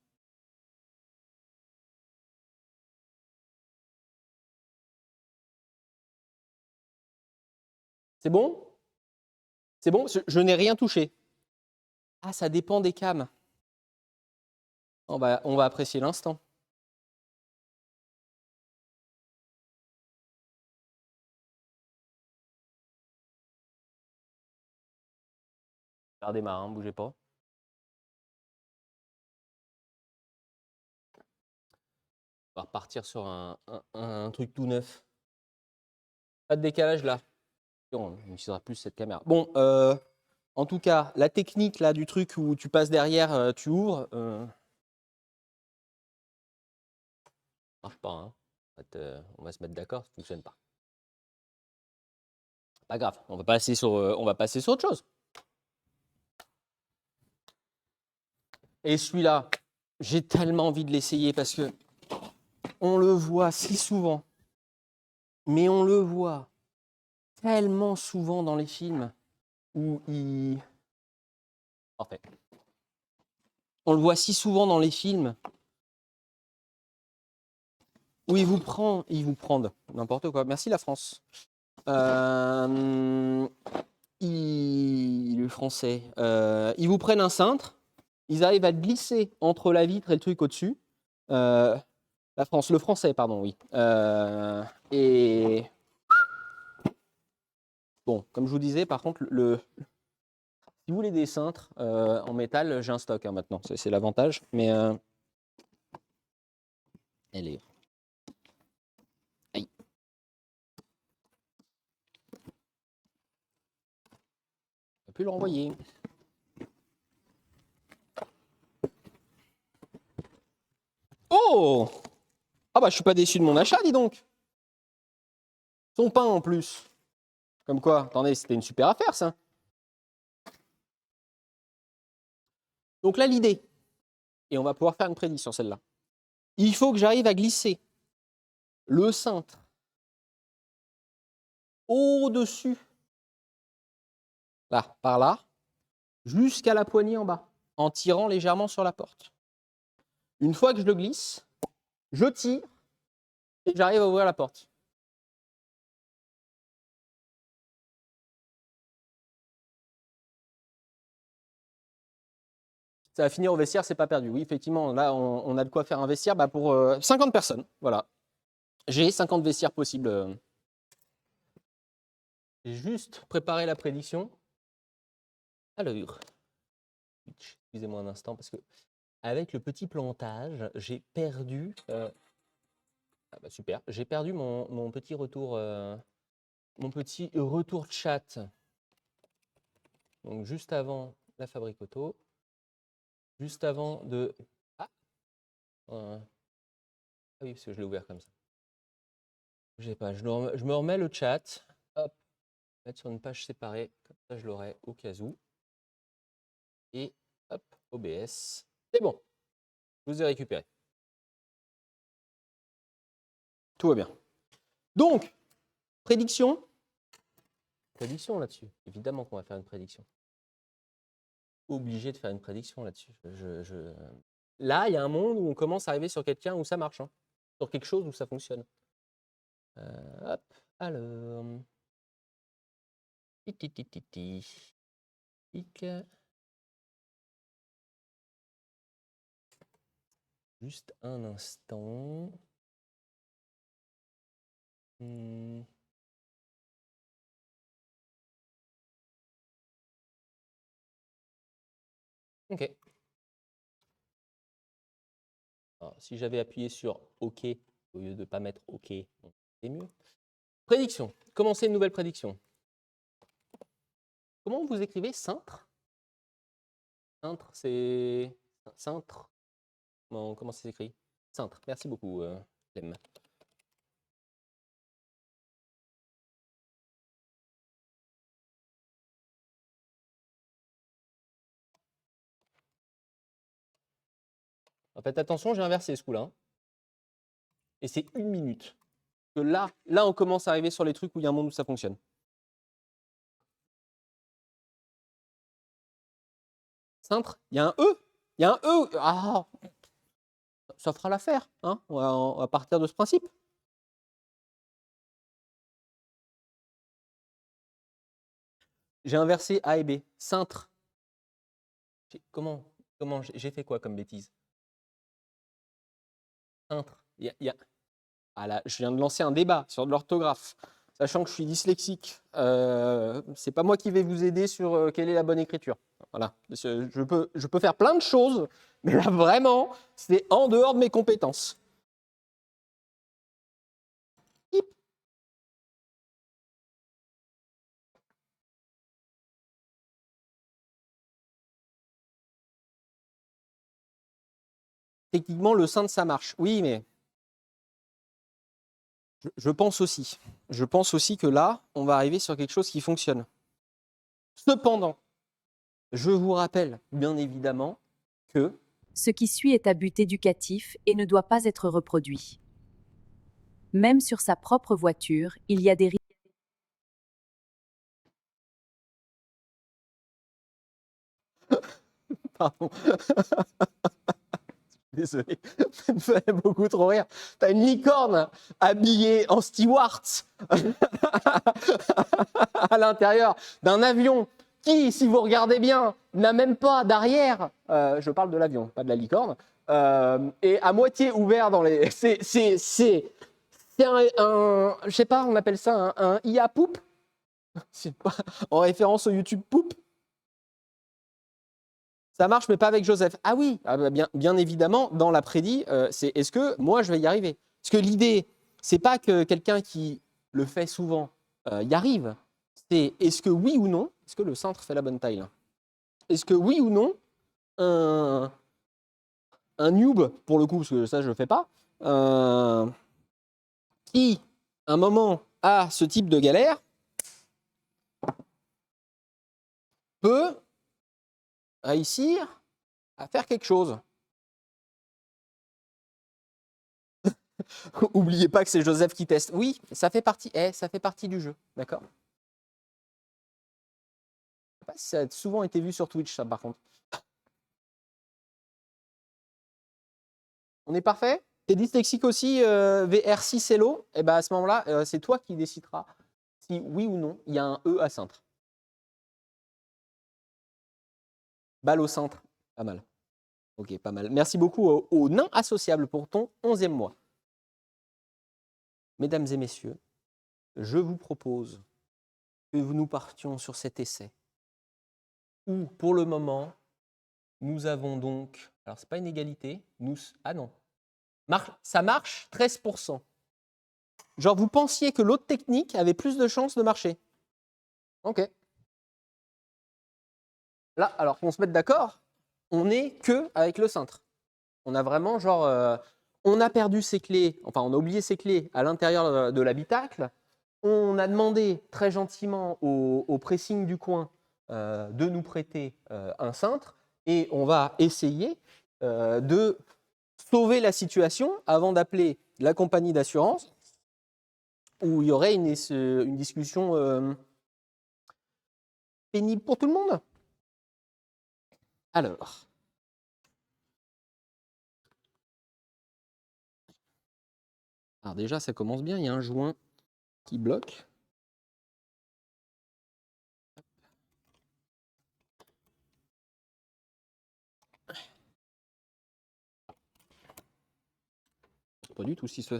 C'est bon? C'est bon? Je n'ai rien touché. Ah, ça dépend des cams. On va apprécier l'instant. Ça redémarre, hein, bougez pas. On va repartir sur un truc tout neuf. Pas de décalage là. On n'utilisera plus cette caméra. Bon, en tout cas, la technique là du truc où tu passes derrière, tu ouvres, marche pas. Hein. On va se mettre d'accord, ça ne fonctionne pas. Pas grave, on va passer sur autre chose. Et celui-là, j'ai tellement envie de l'essayer parce que on le voit si souvent, mais on le voit tellement souvent dans les films où il... En fait, on le voit si souvent dans les films où il vous prend n'importe quoi. Merci la France. Le français. Ils vous prennent un cintre, ils arrivent à glisser entre la vitre et le truc au-dessus. La France, le français, pardon, oui. Et bon, comme je vous disais, par contre, si vous voulez des cintres en métal, j'ai un stock hein, maintenant. C'est l'avantage. Mais elle est. Aïe. On peut plus le renvoyer. Oh! Ah bah je suis pas déçu de mon achat, dis donc. Son pain en plus. Comme quoi, attendez, c'était une super affaire ça. Donc là, l'idée, et on va pouvoir faire une prédiction celle-là. Il faut que j'arrive à glisser le cintre au-dessus, là, par là, jusqu'à la poignée en bas, en tirant légèrement sur la porte. Une fois que je le glisse, je tire et j'arrive à ouvrir la porte. Ça va finir au vestiaire, c'est pas perdu. Oui, effectivement, là, on a de quoi faire un vestiaire pour 50 personnes. Voilà. J'ai 50 vestiaires possibles. J'ai juste préparé la prédiction. Alors, excusez-moi un instant, parce que avec le petit plantage, j'ai perdu... Ah bah super, j'ai perdu mon petit retour chat. Donc juste avant la fabrique auto, juste avant de... Ah, ah oui, parce que je l'ai ouvert comme ça. Je sais pas, je me remets le chat. Hop, mettre sur une page séparée, comme ça je l'aurai au cas où. Et hop, OBS. C'est bon, je vous ai récupéré. Tout va bien. Donc, prédiction. Prédiction là-dessus. Évidemment qu'on va faire une prédiction. Obligé de faire une prédiction là-dessus. Là, il y a un monde où on commence à arriver sur quelqu'un où ça marche. Hein. Sur quelque chose où ça fonctionne. Hop, alors. Juste un instant. Ok. Alors, si j'avais appuyé sur OK au lieu de ne pas mettre OK, c'est mieux. Prédiction. Commencez une nouvelle prédiction. Comment vous écrivez cintre? Cintre, c'est... Cintre. Comment ça s'écrit? Cintre. Merci beaucoup, Clem. Faites attention, j'ai inversé ce coup-là. Hein. Et c'est 1 minute. Que là, on commence à arriver sur les trucs où il y a un monde où ça fonctionne. Cintre, il y a un E. Il y a un E. Ah, ça fera l'affaire. Hein, on va partir de ce principe. J'ai inversé A et B. Cintre. Comment j'ai fait quoi comme bêtise? Cintre. Ah là, je viens de lancer un débat sur de l'orthographe, sachant que je suis dyslexique. C'est pas moi qui vais vous aider sur quelle est la bonne écriture. Voilà. Je peux faire plein de choses, mais là vraiment, c'est en dehors de mes compétences. Techniquement, le cintre, ça marche. Oui, mais je pense aussi. Je pense aussi que là, on va arriver sur quelque chose qui fonctionne. Cependant, je vous rappelle, bien évidemment, que Ce qui suit est à but éducatif et ne doit pas être reproduit. Même sur sa propre voiture, il y a des risques. Pardon. Désolé, ça me fait beaucoup trop rire. T'as une licorne habillée en steward à l'intérieur d'un avion qui, si vous regardez bien, n'a même pas d'arrière. Je parle de l'avion, pas de la licorne. Et à moitié ouvert dans les. C'est je sais pas, on appelle ça un IA poop. C'est pas en référence au YouTube poop. Ça marche, mais pas avec Joseph. Ah oui, bien évidemment, dans l'après-dit, c'est est-ce que moi, je vais y arriver? Parce que l'idée, c'est pas que quelqu'un qui le fait souvent y arrive. C'est est-ce que oui ou non, est-ce que le cintre fait la bonne taille là? Est-ce que oui ou non, un noob, pour le coup, parce que ça, je ne le fais pas, qui, à un moment, a ce type de galère, peut réussir à faire quelque chose. Oubliez pas que c'est Joseph qui teste. Oui, ça fait partie, ça fait partie du jeu, d'accord? Je sais pas si ça a souvent été vu sur Twitch, ça, par contre. On est parfait? T'es dyslexique aussi, VR6 Hello? Et ben à ce moment-là, c'est toi qui décideras si oui ou non il y a un E à cintre. Balle au centre, pas mal. Ok, pas mal. Merci beaucoup au nain associable pour ton 11e mois. Mesdames et messieurs, je vous propose que nous partions sur cet essai où, pour le moment, nous avons donc... Alors, ce n'est pas une égalité. Ah non. Ça marche 13%. Genre, vous pensiez que l'autre technique avait plus de chances de marcher. Ok. Là, alors qu'on se mette d'accord, on n'est que avec le cintre. On a vraiment genre... on a perdu ses clés, enfin on a oublié ses clés à l'intérieur de l'habitacle. On a demandé très gentiment au pressing du coin de nous prêter un cintre et on va essayer de sauver la situation avant d'appeler la compagnie d'assurance où il y aurait une discussion pénible pour tout le monde. Alors, déjà ça commence bien, il y a un joint qui bloque. Pas du tout si ce...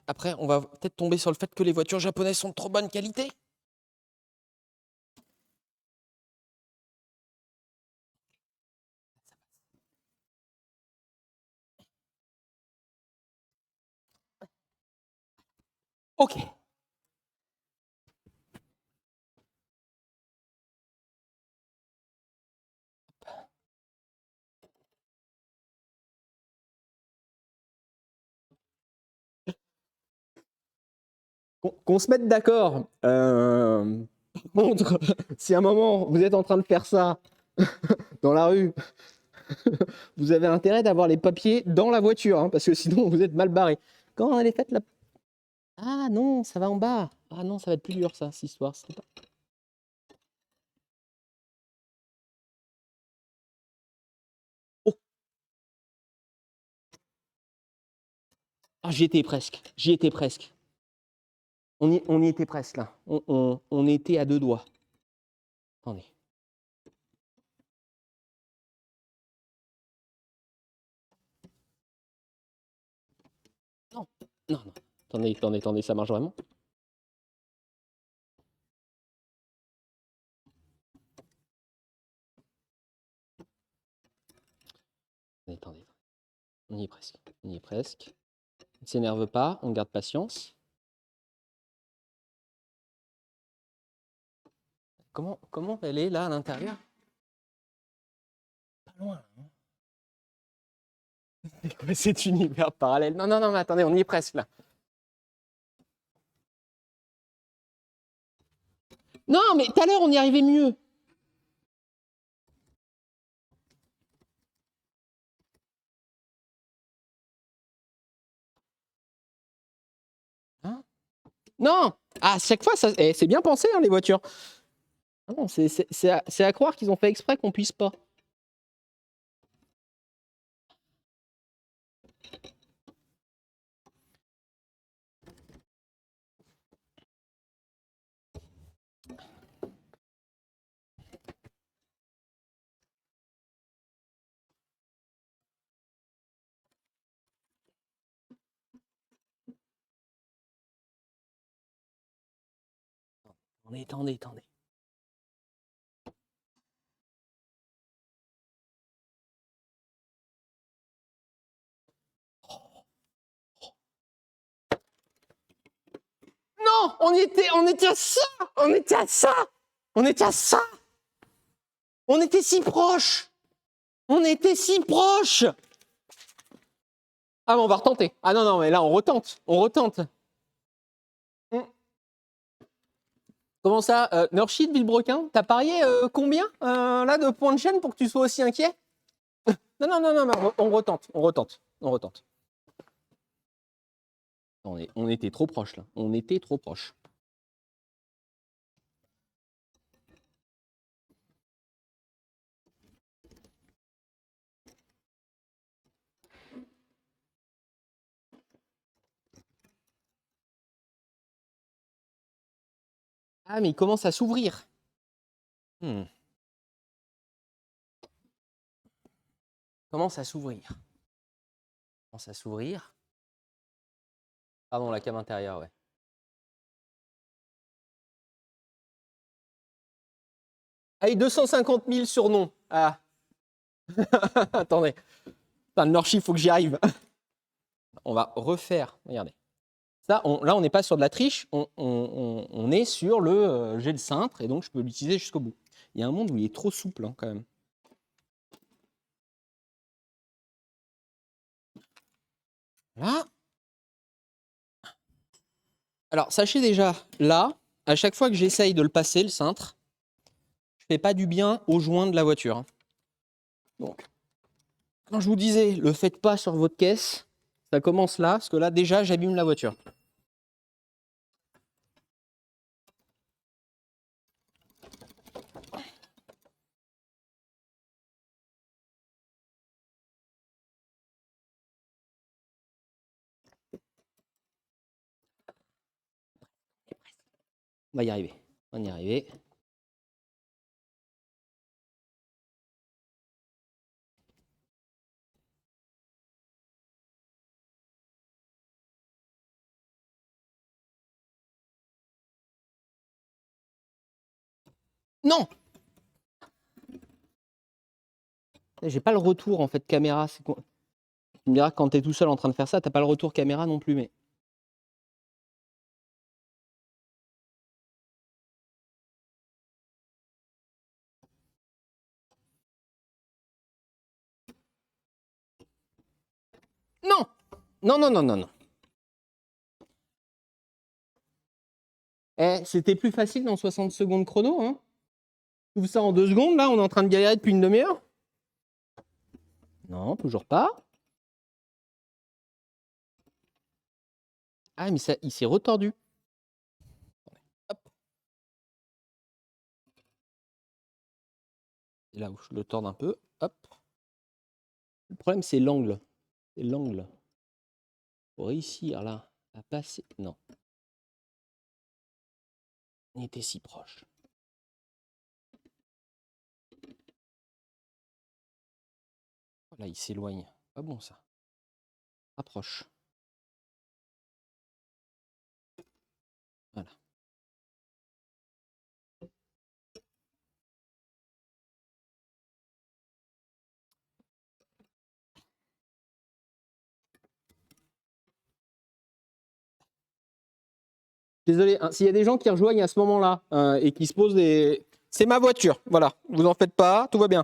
Après, on va peut-être tomber sur le fait que les voitures japonaises sont de trop bonne qualité. Ok. Qu'on se mette d'accord. Par contre, si à un moment vous êtes en train de faire ça dans la rue, vous avez intérêt d'avoir les papiers dans la voiture, hein, parce que sinon vous êtes mal barré. Quand elle est faite la... Ah non, ça va en bas. Ah non, ça va être plus dur ça, cette histoire. Ah, j'y étais presque. J'y étais presque. On y était presque là. On était à 2 doigts. Attendez. Non, non, non. Attendez, ça marche vraiment? Attendez. On y est presque. On y est presque. On ne s'énerve pas, on garde patience. Comment elle est là à l'intérieur? Pas loin. C'est quoi cet univers parallèle? Non, non, non, mais attendez, on y est presque là. Non, mais tout à l'heure, on y arrivait mieux. Hein? Non! À chaque fois, c'est bien pensé, hein, les voitures. Ah non, c'est à croire qu'ils ont fait exprès qu'on puisse pas. Attendez. Non, on était à ça, on était à ça, on était à ça, on était si proches, on était si proches. Ah, mais on va retenter. Ah non, non, mais là, on retente. Comment ça, Nurshid, Villebrequin, t'as parié combien là de points de chaîne pour que tu sois aussi inquiet? Non, mais on retente. On était trop proches là, on était trop proches. Ah, mais il commence à s'ouvrir. Commence à s'ouvrir. Pardon, la cam intérieure, ouais. Allez, 250 000 surnoms. Ah. Attendez. Putain, le Nurshid, il faut que j'y arrive. On va refaire. Regardez. Ça, là, on n'est pas sur de la triche, on est sur le j'ai le cintre et donc je peux l'utiliser jusqu'au bout. Il y a un monde où il est trop souple hein, quand même. Là. Alors, sachez déjà, là, à chaque fois que j'essaye de le passer, le cintre, je ne fais pas du bien aux joints de la voiture. Hein. Donc, quand je vous disais, le faites pas sur votre caisse, ça commence là, parce que là, déjà, j'abîme la voiture. On va y arriver. Non! J'ai pas le retour en fait caméra. Tu me diras que quand tu es tout seul en train de faire ça, t'as pas le retour caméra non plus, mais. Non! Non. Eh, c'était plus facile dans 60 secondes chrono, hein? Tout ça en 2 secondes, là, on est en train de galérer depuis une demi-heure. Non, toujours pas. Ah, mais ça, il s'est retordu. Hop. Et là où je le torde un peu, hop. Le problème, c'est l'angle. Pour réussir là à passer. Non. On était si proche. Là, il s'éloigne. Pas bon ça. Approche. Voilà. Désolé, hein, s'il y a des gens qui rejoignent à ce moment-là et qui se posent des... C'est ma voiture, voilà. Vous en faites pas, tout va bien.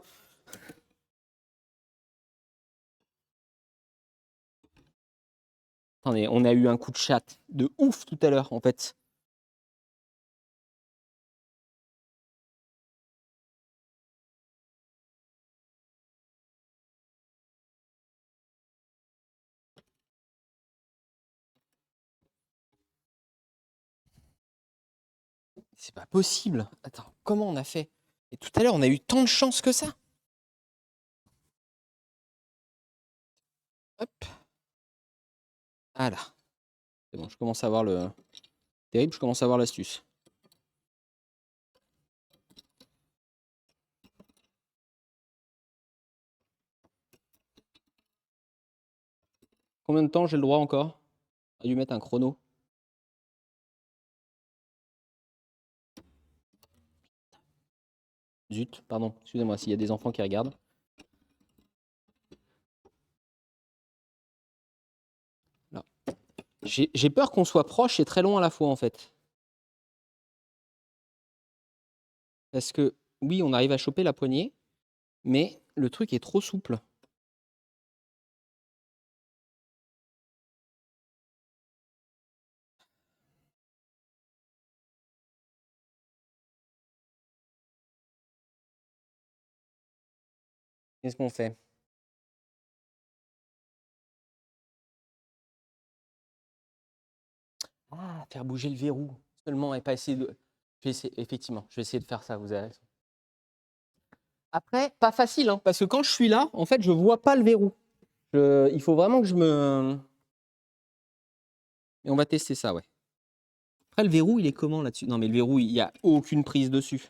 Attendez, on a eu un coup de chat de ouf tout à l'heure, en fait. C'est pas possible. Attends, comment on a fait? Et tout à l'heure, on a eu tant de chance que ça. Hop. Ah là. C'est bon, je commence à voir le... Terrible, je commence à voir l'astuce. Combien de temps j'ai le droit encore à lui mettre un chrono? Zut, pardon, excusez-moi s'il y a des enfants qui regardent. Là. J'ai peur qu'on soit proche et très loin à la fois en fait. Parce que oui, on arrive à choper la poignée, mais le truc est trop souple. Qu'est-ce qu'on fait? Ah, faire bouger le verrou seulement et pas essayer de... Je vais essayer, effectivement, je vais essayer de faire ça, vous avez raison. Après, pas facile, hein, parce que quand je suis là, en fait, je vois pas le verrou. Il faut vraiment que je me... Et on va tester ça, ouais. Après, le verrou, il est comment là-dessus? Non, mais le verrou, il n'y a aucune prise dessus.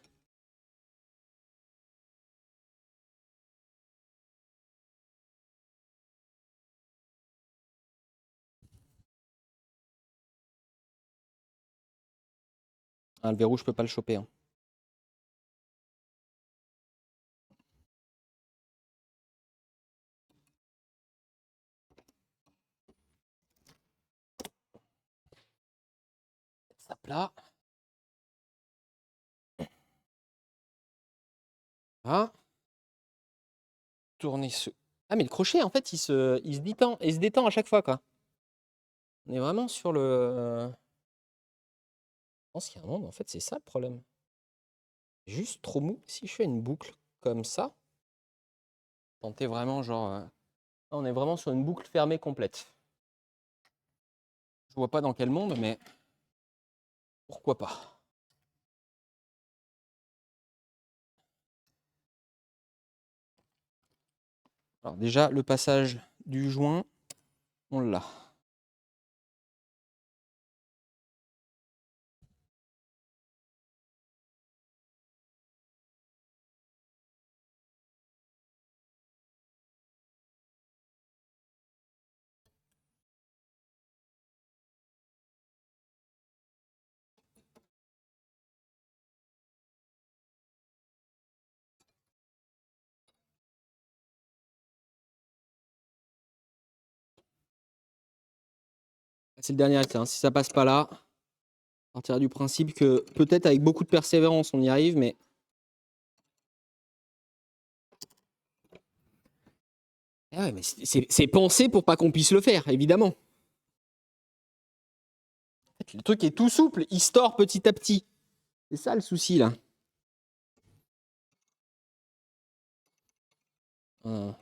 Ah, le verrou, je peux pas le choper, hein. Ça plat. Ah. Tourner ce... Ah, mais le crochet, en fait, il se détend à chaque fois, quoi. On est vraiment sur le... Je pense qu'il y a un moment, en fait, c'est ça le problème. Juste trop mou. Si je fais une boucle comme ça, tentez vraiment, genre... là, on est vraiment sur une boucle fermée complète. Je vois pas dans quel monde, mais pourquoi pas. Alors déjà, le passage du joint, on l'a. C'est le dernier acte, hein. Si ça passe pas là, on partira du principe que peut-être avec beaucoup de persévérance, on y arrive, mais... Ah ouais, mais c'est pensé pour pas qu'on puisse le faire, évidemment. Le truc est tout souple, il se tord petit à petit. C'est ça le souci, là. Ah.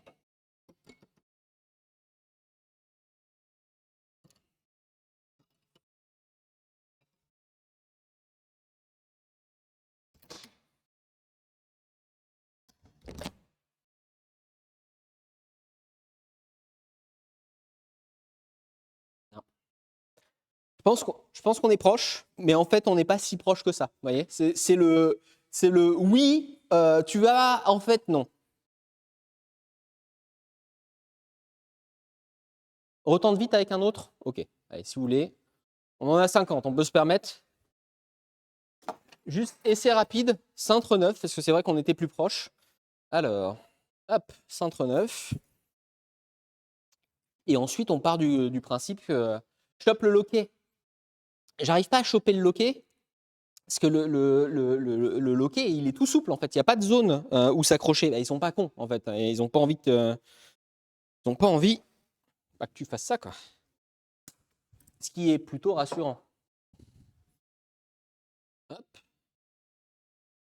je pense qu'on est proche, mais en fait, on n'est pas si proche que ça. Vous voyez, c'est le oui, tu vas, en fait, non. Retente vite avec un autre. Ok, allez, si vous voulez. On en a 50, on peut se permettre. Juste essai rapide, cintre 9, parce que c'est vrai qu'on était plus proche. Alors, hop, cintre 9. Et ensuite, on part du principe que je chope le loquet. J'arrive pas à choper le loquet, parce que le loquet, il est tout souple, en fait. Il n'y a pas de zone où s'accrocher. Ils sont pas cons, en fait. Ils n'ont pas envie que tu fasses ça, quoi. Ce qui est plutôt rassurant. Hop.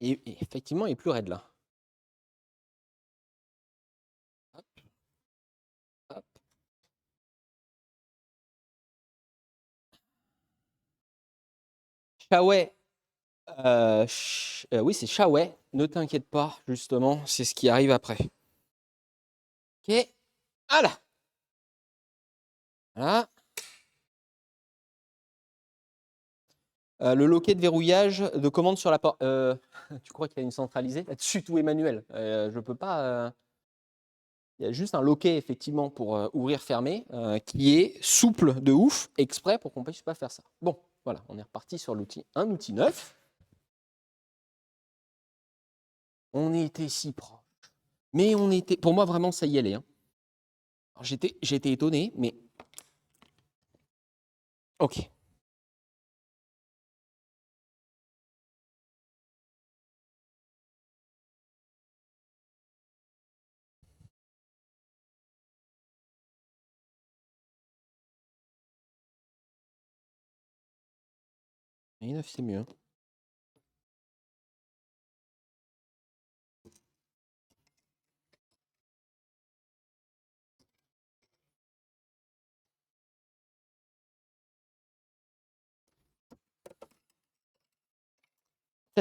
Et effectivement, il est plus raide, là. Hop. Hop. Shaoei. Oui, c'est Shaoei. Ne t'inquiète pas, justement, c'est ce qui arrive après. Ok. Voilà. Voilà. Le loquet de verrouillage de commande sur la porte. Tu crois qu'il y a une centralisée? Là-dessus, tout est manuel. Je peux pas. Il y a juste un loquet, effectivement, pour ouvrir-fermer, qui est souple de ouf, exprès pour qu'on ne puisse pas faire ça. Bon, voilà, on est reparti sur un outil neuf. On était si proche. Mais on était. Pour moi, vraiment, ça y allait. Hein. J'étais étonné, mais. Ok. Et 9, c'est mieux.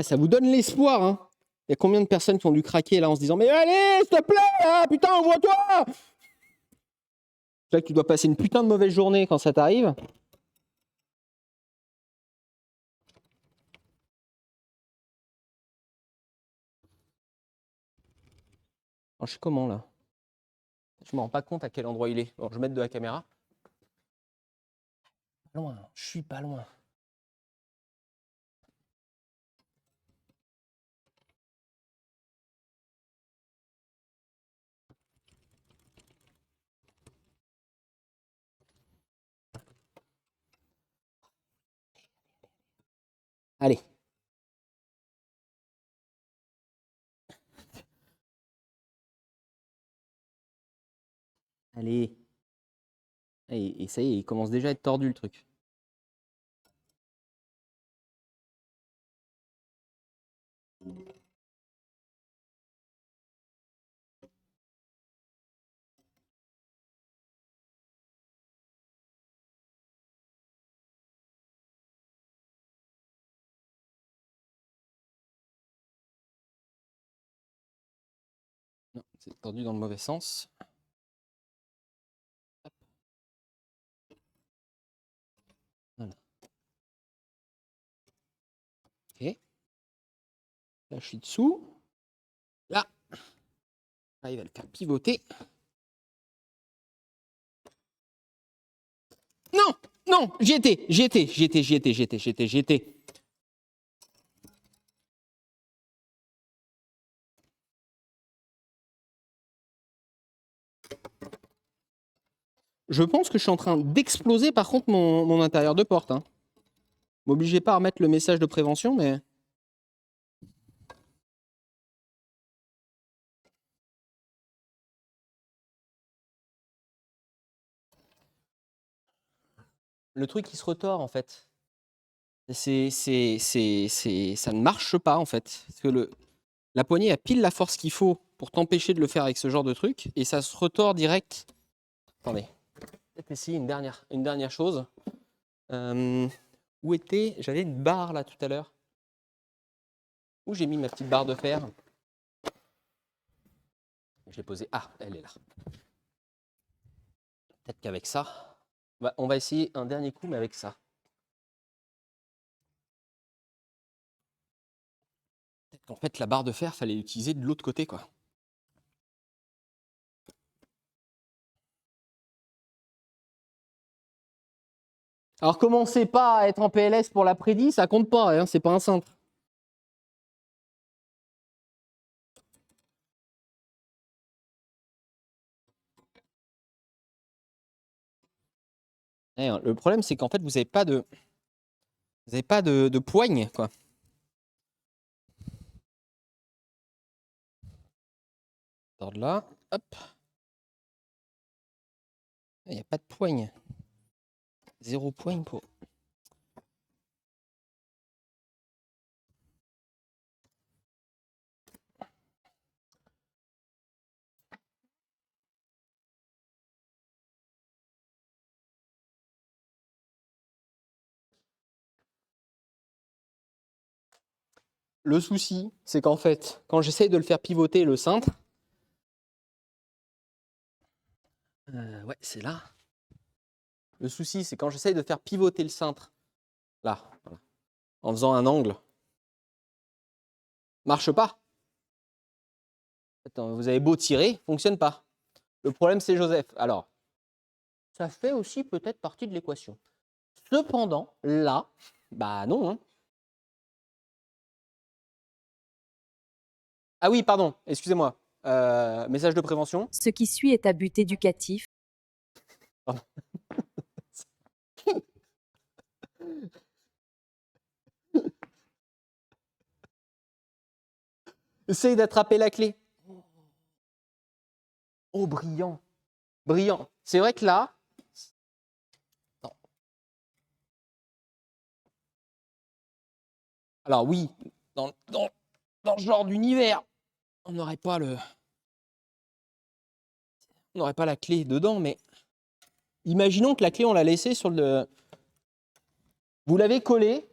Ça vous donne l'espoir, hein. Il y a combien de personnes qui ont dû craquer là en se disant mais allez, s'il te plaît, là, putain, envoie-toi. C'est là que tu dois passer une putain de mauvaise journée quand ça t'arrive. Alors, je sais comment là. Je me rends pas compte à quel endroit il est. Bon, je vais mettre de la caméra. Pas loin, je suis pas loin. Allez. Allez. Et ça y est, il commence déjà à être tordu le truc. Non, c'est tordu dans le mauvais sens. Hop. Voilà. Ok. Là, je suis dessous. Là. Là, il va le faire pivoter. Non, non, j'y étais. Je pense que je suis en train d'exploser par contre mon intérieur de porte. Hein. M'obligez pas à remettre le message de prévention, mais. Le truc qui se retord en fait. Ça ne marche pas en fait. Parce que la poignée a pile la force qu'il faut pour t'empêcher de le faire avec ce genre de truc et ça se retord direct. Attendez, peut-être essayer une dernière chose. Où était. J'avais une barre là tout à l'heure. Où j'ai mis ma petite barre de fer? Je l'ai posée. Ah, elle est là. Peut-être qu'avec ça, on va essayer un dernier coup, mais avec ça. En fait, la barre de fer, fallait l'utiliser de l'autre côté, quoi. Alors, commencez pas à être en PLS pour l'après-midi, ça compte pas, hein, c'est pas un cintre. Le problème, c'est qu'en fait, vous n'avez pas de poigne, quoi. Tord là, hop. Il n'y a pas de poigne. 0 poigne pour. Le souci, c'est qu'en fait, quand j'essaye de le faire pivoter le cintre, ouais, c'est là. Le souci, c'est quand j'essaye de faire pivoter le cintre, là, voilà, en faisant un angle, marche pas. Attends, vous avez beau tirer, fonctionne pas. Le problème, c'est Joseph. Alors, ça fait aussi peut-être partie de l'équation. Cependant, là, bah non. Hein. Ah oui, pardon, excusez-moi. Message de prévention. Ce qui suit est à but éducatif. Pardon. Essaye d'attraper la clé. Oh, brillant. Brillant. C'est vrai que là... Non. Alors oui, dans ce genre d'univers, on n'aurait pas la clé dedans, mais imaginons que la clé, on l'a laissée sur le... Vous l'avez collée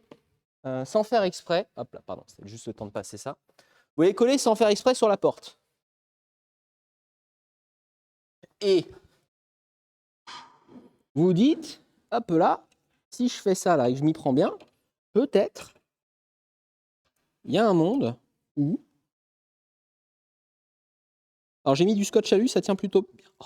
sans faire exprès. Hop là, pardon, c'était juste le temps de passer ça. Vous l'avez collée sans faire exprès sur la porte. Et vous dites, hop là, si je fais ça là et que je m'y prends bien, peut-être, il y a un monde où... Alors j'ai mis du scotch alu, ça tient plutôt bien. Oh.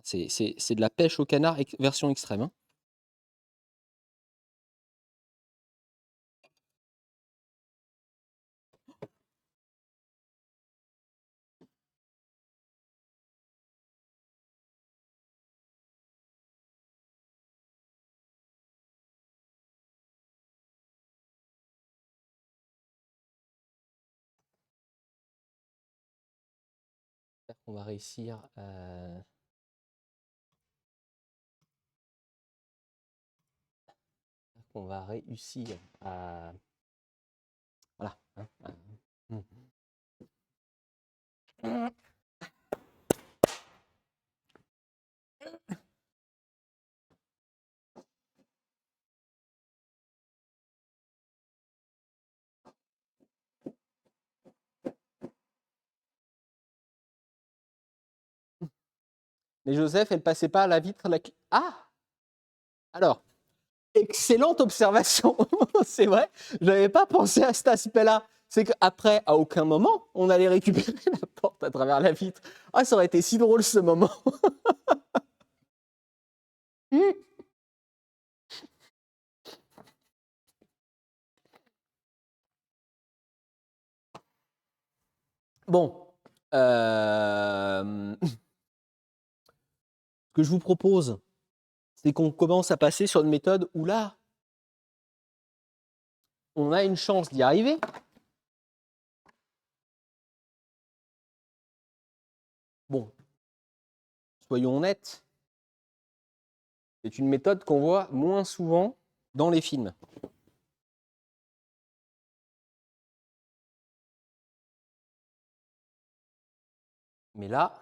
C'est de la pêche au canard version extrême. Hein. J'espère qu'on va réussir à... On va réussir à... Voilà. Hein. Mais Joseph, elle passait pas à la vitre la clé. Ah! Alors, excellente observation. C'est vrai, je n'avais pas pensé à cet aspect-là. C'est qu'après, à aucun moment, on allait récupérer la porte à travers la vitre. Ah, ça aurait été si drôle ce moment. Bon. Ce que je vous propose, c'est qu'on commence à passer sur une méthode où là, on a une chance d'y arriver. Bon, soyons honnêtes, c'est une méthode qu'on voit moins souvent dans les films. Mais là,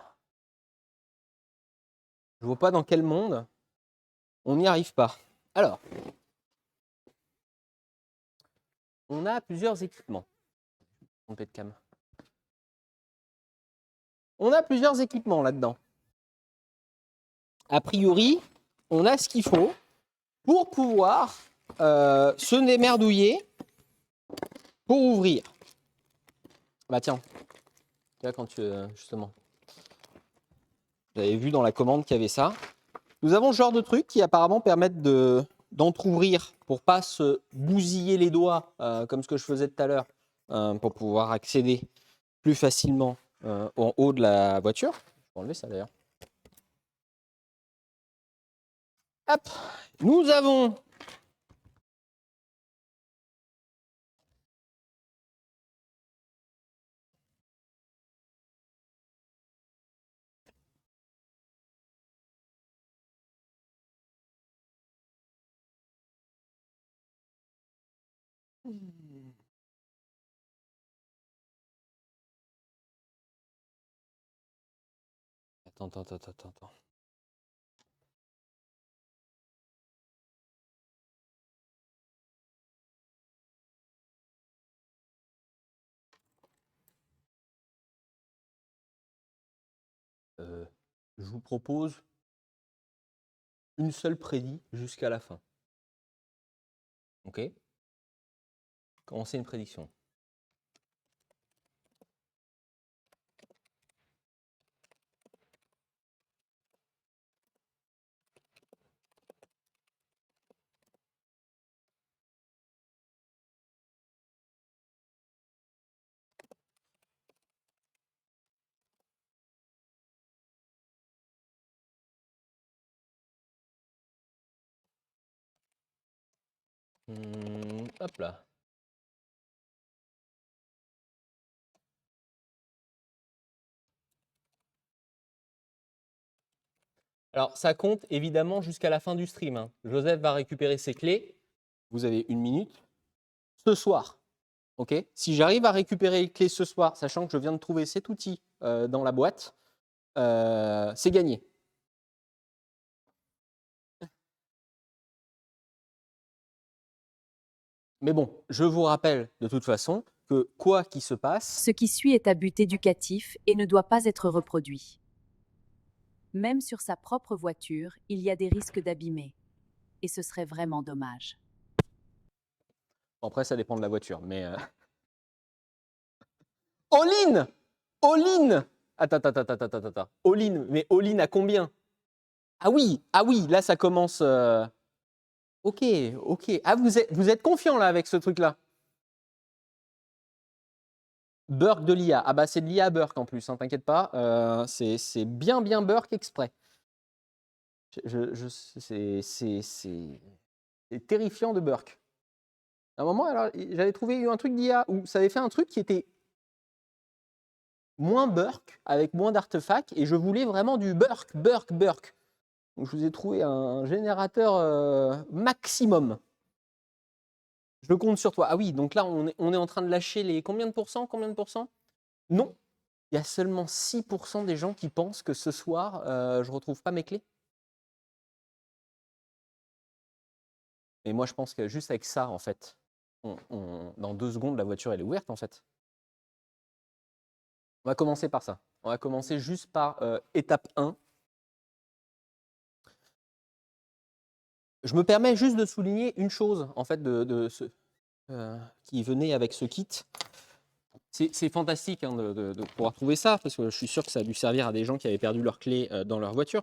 je vois pas dans quel monde on n'y arrive pas. Alors, on a plusieurs équipements. Trompé de cam. On a plusieurs équipements là-dedans. A priori, on a ce qu'il faut pour pouvoir se démerdouiller pour ouvrir. Bah tiens, là quand tu justement, vous avez vu dans la commande qu'il y avait ça. Nous avons ce genre de trucs qui apparemment permettent d'entrouvrir pour pas se bousiller les doigts comme ce que je faisais tout à l'heure pour pouvoir accéder plus facilement en haut de la voiture. Je vais enlever ça d'ailleurs. Hop, nous avons Attends. Je vous propose une seule prédit jusqu'à la fin. Ok? Commencez une prédiction. Hop là. Alors, ça compte évidemment jusqu'à la fin du stream, hein. Joseph va récupérer ses clés. Vous avez 1 minute. Ce soir, ok? Si j'arrive à récupérer les clés ce soir, sachant que je viens de trouver cet outil dans la boîte, c'est gagné. Mais bon, je vous rappelle de toute façon que quoi qu'il se passe, Ce qui suit est à but éducatif et ne doit pas être reproduit. Même sur sa propre voiture, il y a des risques d'abîmer. Et ce serait vraiment dommage. bon, après ça dépend de la voiture, mais all-in, all-in. Attends. All-in, mais all-in à combien? Ah oui, là ça commence. Ok. Ah, vous êtes confiant là avec ce truc-là? Burk de l'IA. Ah bah c'est de l'IA Burk en plus, hein, t'inquiète pas. C'est bien Burk exprès. C'est terrifiant de Burk. À un moment, alors, j'avais trouvé un truc d'IA où ça avait fait un truc qui était moins Burk, avec moins d'artefacts, et je voulais vraiment du Burk. Donc je vous ai trouvé un générateur maximum. Je compte sur toi. Ah oui, donc là, on est en train de lâcher les combien de pourcents? Non. Il y a seulement 6% des gens qui pensent que ce soir, je ne retrouve pas mes clés. Et moi, je pense que juste avec ça, en fait, dans 2 secondes, la voiture, elle est ouverte, en fait. On va commencer par ça. On va commencer juste par étape 1. Je me permets juste de souligner une chose, en fait, qui venait avec ce kit. C'est fantastique hein, de pouvoir trouver ça, parce que je suis sûr que ça a dû servir à des gens qui avaient perdu leurs clés dans leur voiture.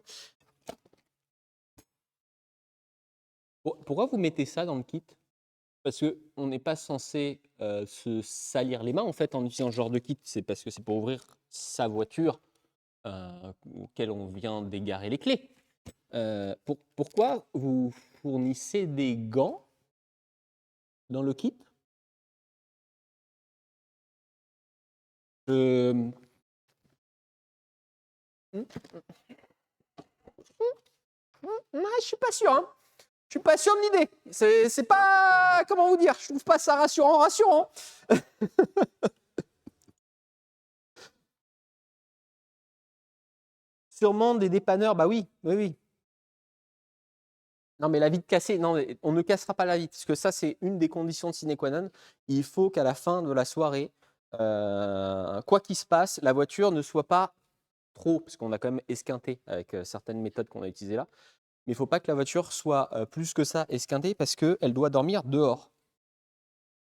Pourquoi vous mettez ça dans le kit? Parce qu'on n'est pas censé se salir les mains en fait en utilisant ce genre de kit. C'est parce que c'est pour ouvrir sa voiture auquel on vient d'égarer les clés. Pourquoi vous fournissez des gants dans le kit? Je suis pas sûr. Hein. Je suis pas sûr de l'idée. C'est pas comment vous dire. Je trouve pas ça rassurant. Sûrement des dépanneurs. Bah oui. Non, mais la vitre cassée, non, on ne cassera pas la vitre, parce que ça, c'est une des conditions de sine qua non. Il faut qu'à la fin de la soirée, quoi qu'il se passe, la voiture ne soit pas trop, parce qu'on a quand même esquinté avec certaines méthodes qu'on a utilisées là, mais il ne faut pas que la voiture soit plus que ça esquintée parce qu'elle doit dormir dehors.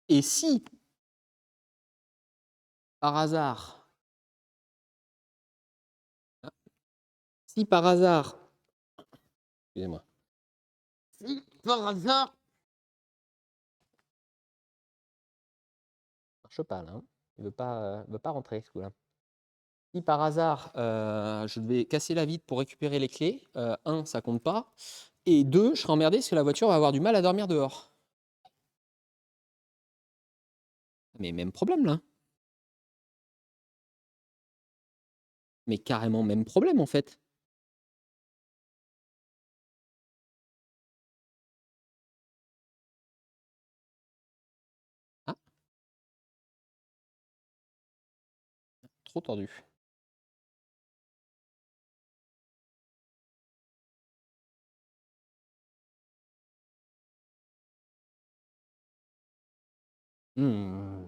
Et si, par hasard, excusez-moi, si par hasard, ça marche pas là, hein. Il veut pas rentrer ce coup-là. Si par hasard, je devais casser la vitre pour récupérer les clés, 1, ça compte pas. Et 2, je serais emmerdé parce que la voiture va avoir du mal à dormir dehors. Mais même problème là. Mais carrément même problème en fait. Ah, trop tordu. Mmh.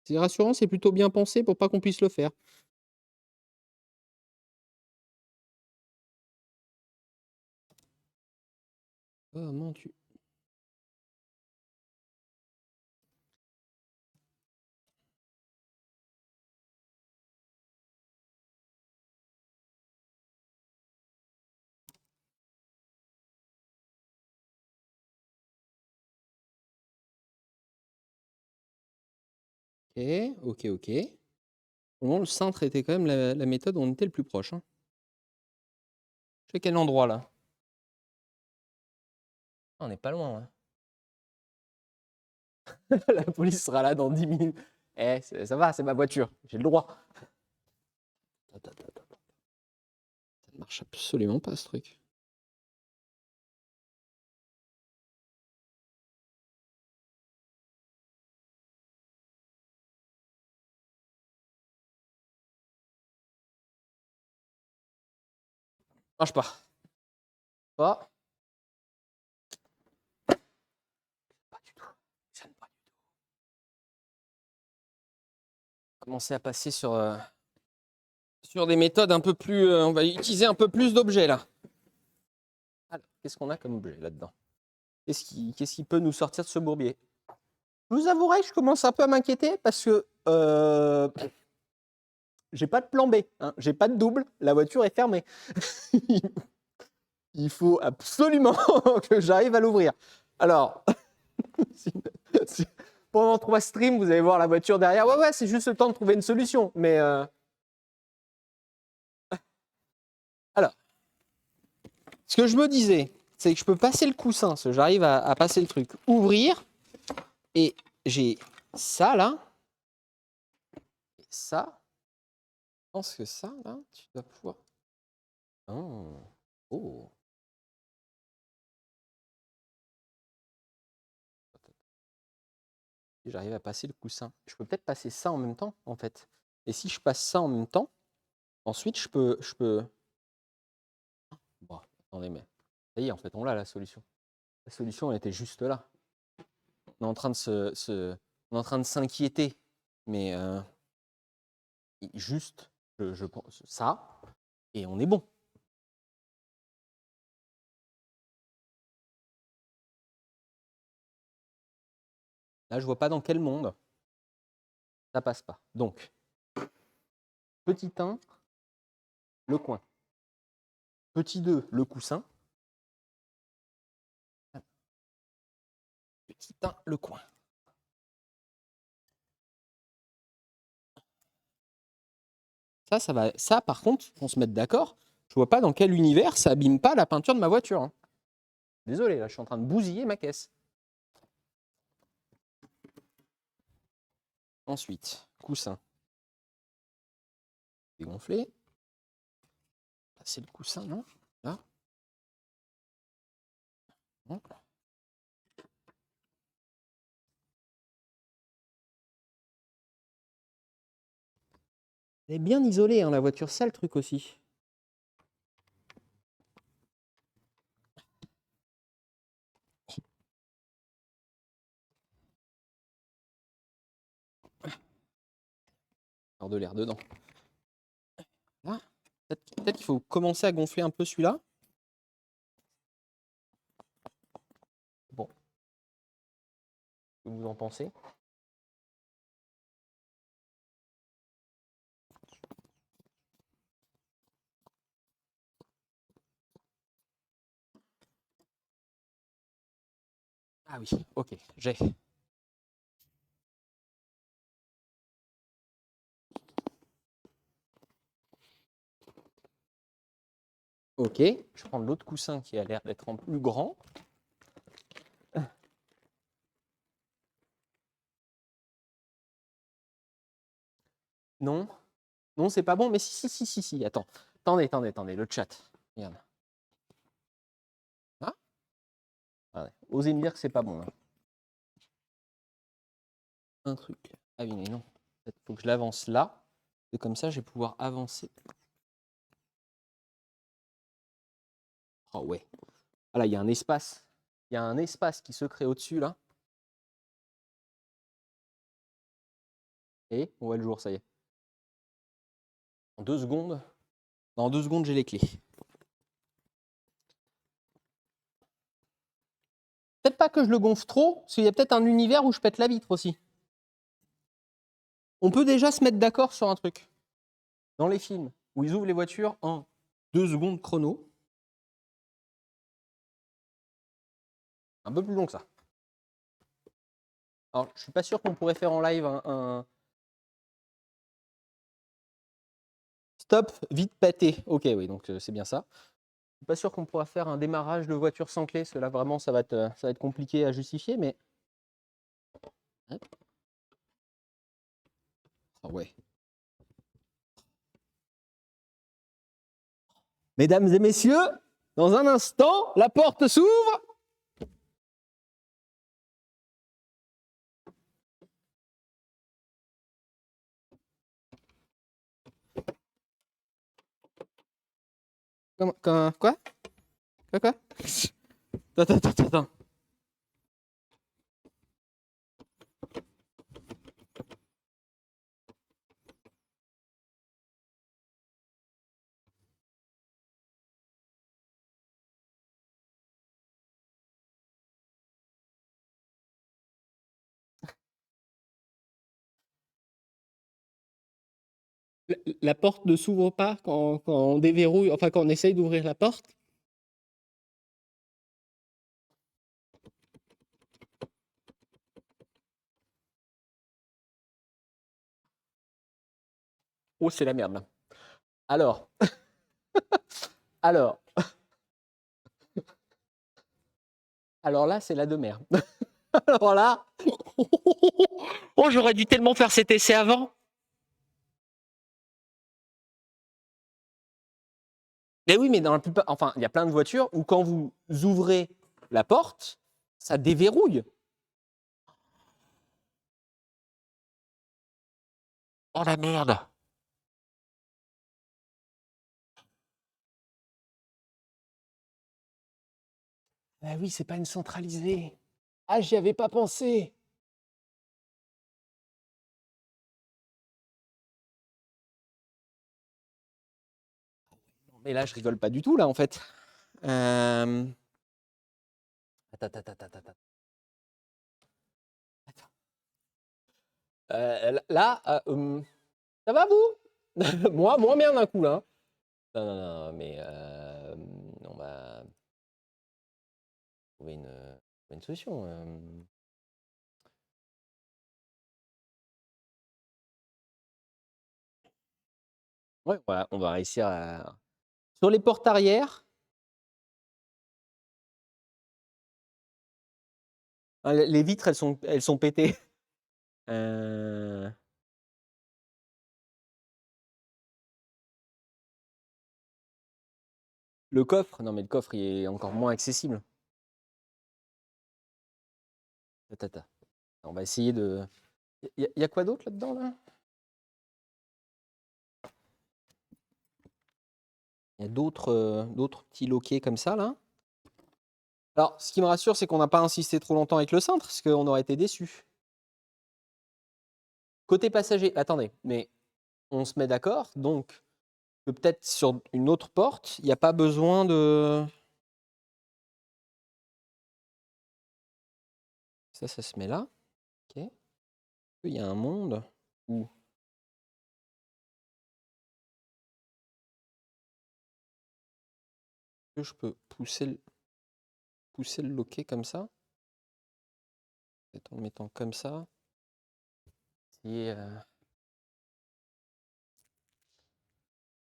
C'est rassurant, c'est plutôt bien pensé pour pas qu'on puisse le faire. Comment tu OK, OK. Au moins le cintre était quand même la méthode où on était le plus proche, hein. Je sais quel endroit là? Ah, on n'est pas loin, hein. La police sera là dans 10 minutes. Eh, ça va, c'est ma voiture, j'ai le droit. Attends, attends, attends. Ça ne marche absolument pas ce truc. Marche pas. Pas. Pas du tout. Ça ne pas du tout. Commencer à passer sur des méthodes un peu plus. On va utiliser un peu plus d'objets là. Alors, qu'est-ce qu'on a comme objet là-dedans? Qu'est-ce qui peut nous sortir de ce bourbier? Je vous avouerai que je commence un peu à m'inquiéter parce que j'ai pas de plan B, hein, j'ai pas de double, la voiture est fermée. Il faut absolument que j'arrive à l'ouvrir. Alors, pendant 3 streams, vous allez voir la voiture derrière. Ouais, c'est juste le temps de trouver une solution. Mais alors, ce que je me disais, c'est que je peux passer le coussin, parce que j'arrive à passer le truc, ouvrir, et j'ai ça là, et ça. Je pense que ça là, tu dois pouvoir. Oh. Oh. J'arrive à passer le coussin. Je peux peut-être passer ça en même temps, en fait. Et si je passe ça en même temps, ensuite je peux. Bon, attendez, mais ça y est, en fait, on l'a la solution. La solution, elle était juste là. On est en train on est en train de s'inquiéter, mais juste, je pense ça, et on est bon. Là, je vois pas dans quel monde ça passe pas. Donc, petit 1, le coin. Petit 2, le coussin. Petit 1, le coin. Ça va. Ça, par contre, on se mette d'accord. Je vois pas dans quel univers ça abîme pas la peinture de ma voiture, hein. Désolé, là, je suis en train de bousiller ma caisse. Ensuite, coussin. Dégonflé. Là, c'est le coussin, non? Là. Non. Elle est bien isolée, hein, la voiture, ça le truc aussi. avoir de l'air dedans. Là, peut-être qu'il faut commencer à gonfler un peu celui-là. Bon. Qu'est-ce que vous en pensez? Ah oui, ok, j'ai. Ok, je vais prendre l'autre coussin qui a l'air d'être en plus grand. Non, non, c'est pas bon, mais si, attends. Attendez, le chat. Regarde. Ah, ouais. Osez me dire que c'est pas bon. Là. Un truc. Ah oui, mais non. Il faut que je l'avance là. Et comme ça, je vais pouvoir avancer. Oh ouais. Ah là, il y a un espace. Il y a un espace qui se crée au-dessus, là. Et on voit le jour, ça y est. En 2 secondes. Dans 2 secondes, j'ai les clés. Peut-être pas que je le gonfle trop, parce qu'il y a peut-être un univers où je pète la vitre aussi. On peut déjà se mettre d'accord sur un truc. Dans les films où ils ouvrent les voitures en 2 secondes chrono, un peu plus long que ça. Alors, je suis pas sûr qu'on pourrait faire en live un... Stop, vite pété. Ok, oui, donc c'est bien ça. Je suis pas sûr qu'on pourra faire un démarrage de voiture sans clé, parce que là, vraiment, ça va être compliqué à justifier, mais... Ah ouais. Mesdames et messieurs, dans un instant, la porte s'ouvre. Quoi? Attends. La porte ne s'ouvre pas quand on déverrouille, enfin quand on essaye d'ouvrir la porte. Oh, c'est la merde là. Alors, alors, alors là, c'est la de merde. Alors là, oh, j'aurais dû tellement faire cet essai avant. Mais oui, mais dans la plupart, enfin, il y a plein de voitures où quand vous ouvrez la porte, ça déverrouille. Oh la merde. Ah oui, c'est pas une centralisée. Ah, j'y avais pas pensé. Mais là, je rigole pas du tout, là, en fait. Attends. Là, ça va, vous? Moi, moins bien d'un coup, là. Non, mais on va trouver une solution. Ouais, on va réussir à... Sur les portes arrière, les vitres, elles sont pétées. Euh, Le coffre, non mais le coffre, il est encore moins accessible. Attends. On va essayer de... Il y a quoi d'autre là-dedans, là? Il y a d'autres petits loquets comme ça, là. Alors, ce qui me rassure, c'est qu'on n'a pas insisté trop longtemps avec le cintre, parce qu'on aurait été déçus. Côté passager, attendez, mais on se met d'accord, donc que peut-être sur une autre porte, il n'y a pas besoin de... Ça se met là. Ok. Il y a un monde où... que je peux pousser le loquet comme ça, peut-être en le mettant comme ça.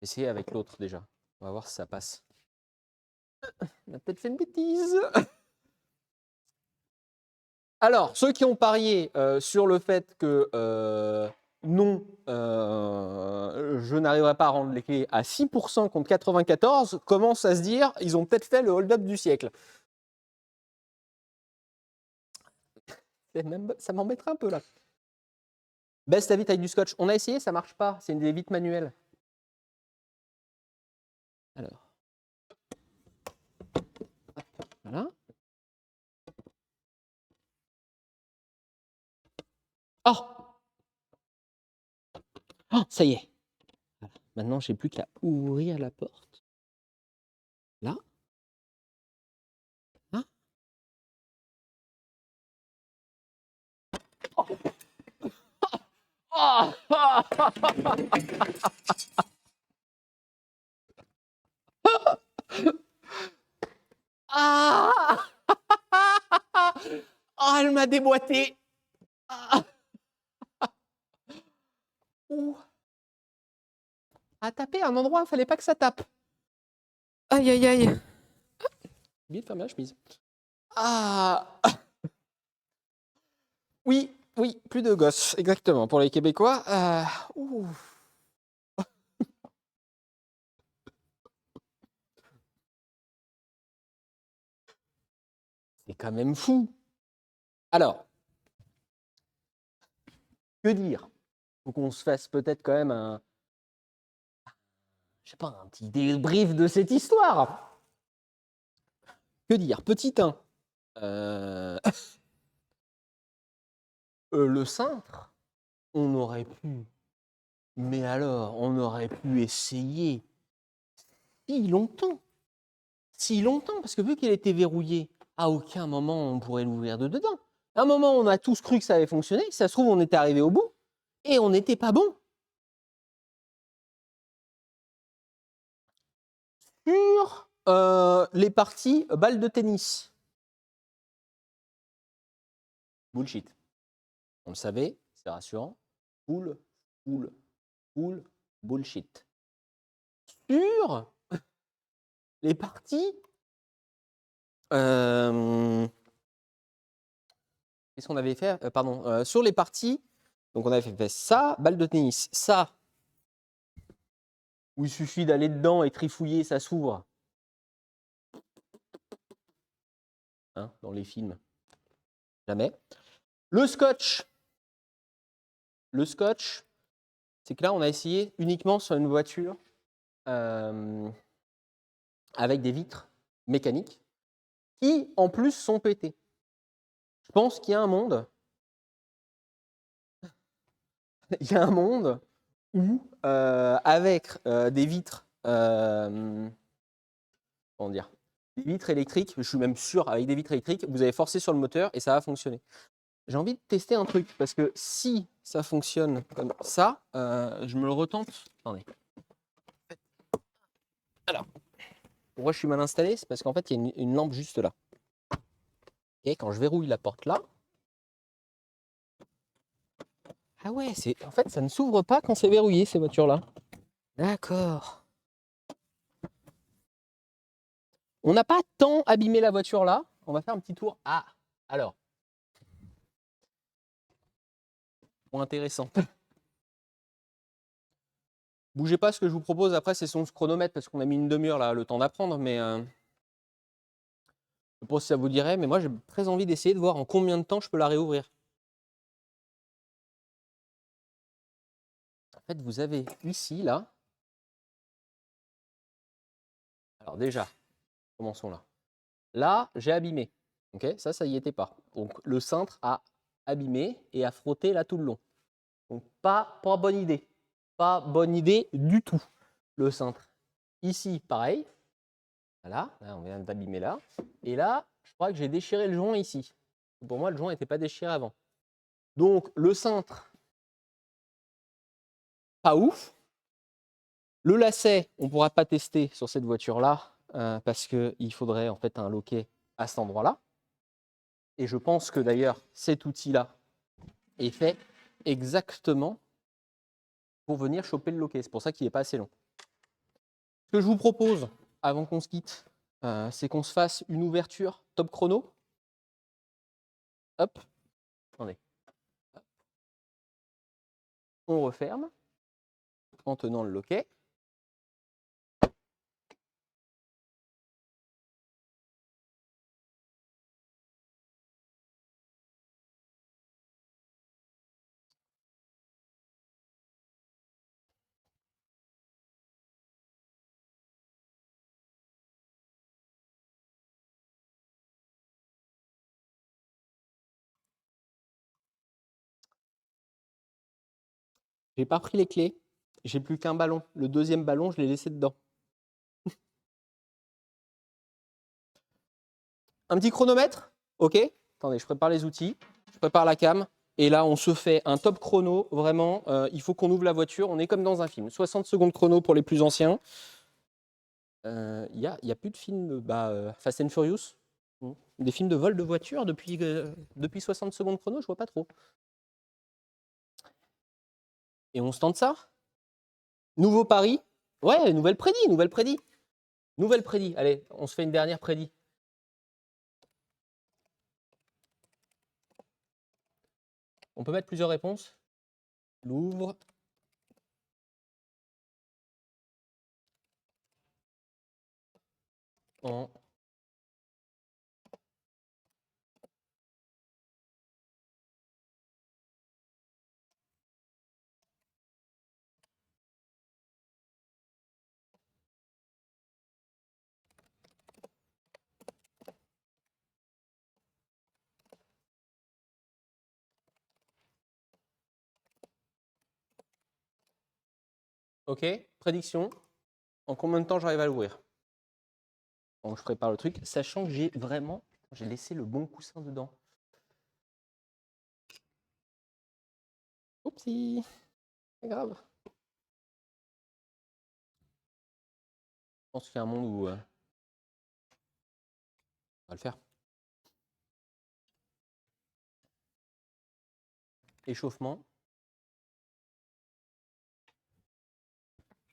Essayer avec l'autre déjà. On va voir si ça passe. On a peut-être fait une bêtise. Alors, ceux qui ont parié sur le fait que non, je n'arriverai pas à rendre les clés à 6% contre 94, commencent à se dire, ils ont peut-être fait le hold-up du siècle. Ça m'embêterait un peu là. Baisse la vitre avec du scotch. On a essayé, ça marche pas. C'est une des vitres manuelles. Alors. Voilà. Oh, oh, ça y est. Voilà. Maintenant, j'ai plus qu'à ouvrir la porte. Là. Là. Oh. Oh. Ah. Oh, elle m'a déboîté. Ah. Ouh. À taper à un endroit où il ne fallait pas que ça tape. Aïe, aïe, aïe. Oublié de fermer la chemise. Ah. Oui, oui, plus de gosses, exactement, pour les Québécois. Ouh. C'est quand même fou. Alors, que dire? Faut qu'on se fasse peut-être quand même je sais pas, un petit débrief de cette histoire. Que dire? Petit 1. Le cintre, on aurait pu. Mais alors, on aurait pu essayer si longtemps. Si longtemps, parce que vu qu'il était verrouillé, à aucun moment on pourrait l'ouvrir de dedans. À un moment, on a tous cru que ça avait fonctionné. Si ça se trouve, on était arrivé au bout et on n'était pas bon. Sur les parties balles de tennis. Bullshit. On le savait, c'est rassurant. Full, bullshit. Sur les parties... qu'est-ce qu'on avait fait? Pardon. Sur les parties, donc on avait fait ça, balle de tennis, ça, où il suffit d'aller dedans et trifouiller, ça s'ouvre. Hein, dans les films. Jamais. Le scotch, c'est que là, on a essayé uniquement sur une voiture avec des vitres mécaniques qui, en plus, sont pétées. Je pense qu'il y a un monde. Il y a un monde où, avec des vitres, comment dire, des vitres électriques, je suis même sûr, avec des vitres électriques, vous avez forcé sur le moteur et ça va fonctionner. J'ai envie de tester un truc, parce que si ça fonctionne comme ça, je me le retente. Attendez. Alors, pourquoi je suis mal installé? C'est parce qu'en fait, il y a une lampe juste là. Et quand je verrouille la porte là, ah ouais, en fait, ça ne s'ouvre pas quand c'est verrouillé, ces voitures-là. D'accord. On n'a pas tant abîmé la voiture là. On va faire un petit tour. Ah, alors. Point intéressant. Bougez pas, ce que je vous propose après, c'est son chronomètre, parce qu'on a mis une demi-heure là, le temps d'apprendre, mais je ne sais pas si ça vous dirait, mais moi j'ai très envie d'essayer de voir en combien de temps je peux la réouvrir. En fait, vous avez ici, là. Alors déjà, commençons là. Là, j'ai abîmé. Ok, ça y était pas. Donc le cintre a abîmé et a frotté là tout le long. Donc pas bonne idée. pas bonne idée du tout. Le cintre. Ici, pareil. Voilà, là, on vient d'abîmer là. Et là, je crois que j'ai déchiré le joint ici. Pour moi, le joint n'était pas déchiré avant. Donc, le cintre, pas ouf. Le lacet, on ne pourra pas tester sur cette voiture-là parce qu'il faudrait en fait un loquet à cet endroit-là. Et je pense que d'ailleurs, cet outil-là est fait exactement pour venir choper le loquet. C'est pour ça qu'il n'est pas assez long. Ce que je vous propose, avant qu'on se quitte, c'est qu'on se fasse une ouverture top chrono. Hop, attendez. On referme en tenant le loquet. J'ai pas pris les clés. J'ai plus qu'un ballon. Le deuxième ballon, je l'ai laissé dedans. Un petit chronomètre. OK. Attendez, je prépare les outils. Je prépare la cam. Et là, on se fait un top chrono. Vraiment, il faut qu'on ouvre la voiture. On est comme dans un film. 60 secondes chrono pour les plus anciens. Il y a plus de films Fast and Furious. Des films de vol de voiture depuis 60 secondes chrono, je vois pas trop. Et on se tente ça. Nouveau pari. Ouais, nouvelle prédit. Nouvelle prédit. Allez, on se fait une dernière prédit. On peut mettre plusieurs réponses. Louvre. En OK, prédiction. En combien de temps j'arrive à l'ouvrir? Donc je prépare le truc, sachant que j'ai laissé le bon coussin dedans. Oupsie, c'est grave. Je pense qu'il y a un monde où on va le faire. Échauffement.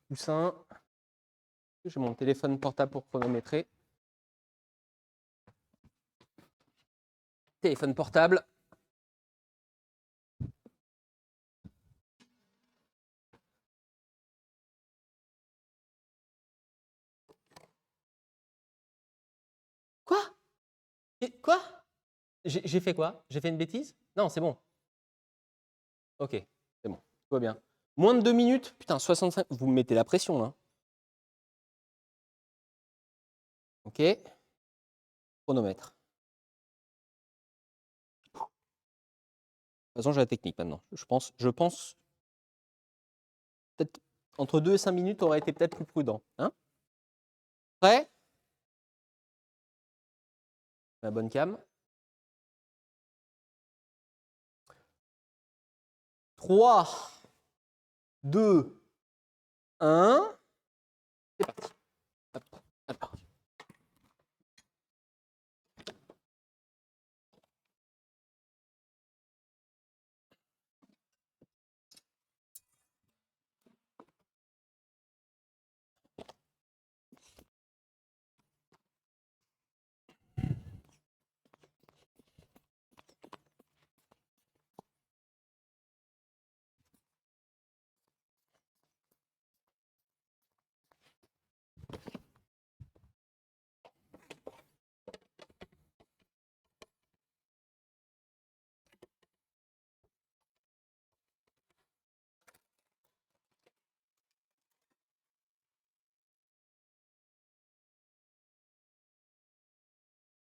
Coussin. J'ai mon téléphone portable pour chronométrer. Téléphone portable. Quoi? Quoi? J'ai fait quoi? J'ai fait une bêtise? Non, c'est bon. OK, c'est bon, tout va bien. Moins de 2 minutes? Putain, 65. Vous me mettez la pression là. OK. Chronomètre. De toute façon, j'ai la technique maintenant. Je pense peut-être entre 2 et 5 minutes aurait été peut-être plus prudent. Hein? Prêt? La bonne cam. 3, 2, 1. C'est parti. Hop, hop.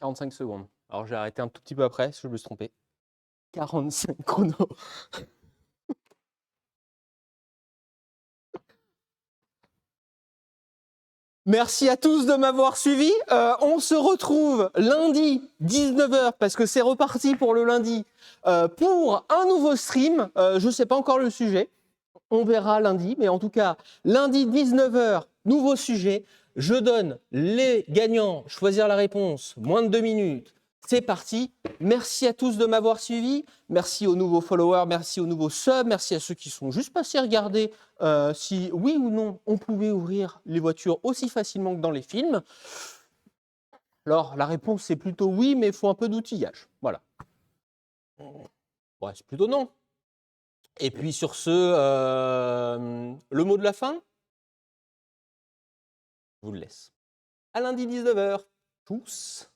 45 secondes. Alors j'ai arrêté un tout petit peu après, parce que je me suis trompé. 45 chrono. Merci à tous de m'avoir suivi. On se retrouve lundi 19h parce que c'est reparti pour le lundi pour un nouveau stream. Je ne sais pas encore le sujet. On verra lundi. Mais en tout cas, lundi 19h, nouveau sujet. Je donne les gagnants. Choisir la réponse. Moins de 2 minutes. C'est parti. Merci à tous de m'avoir suivi. Merci aux nouveaux followers. Merci aux nouveaux subs. Merci à ceux qui sont juste passés regarder si oui ou non on pouvait ouvrir les voitures aussi facilement que dans les films. Alors la réponse c'est plutôt oui, mais il faut un peu d'outillage. Voilà. Ouais, c'est plutôt non. Et puis sur ce, le mot de la fin, je vous le laisse. À lundi 19h. Tous.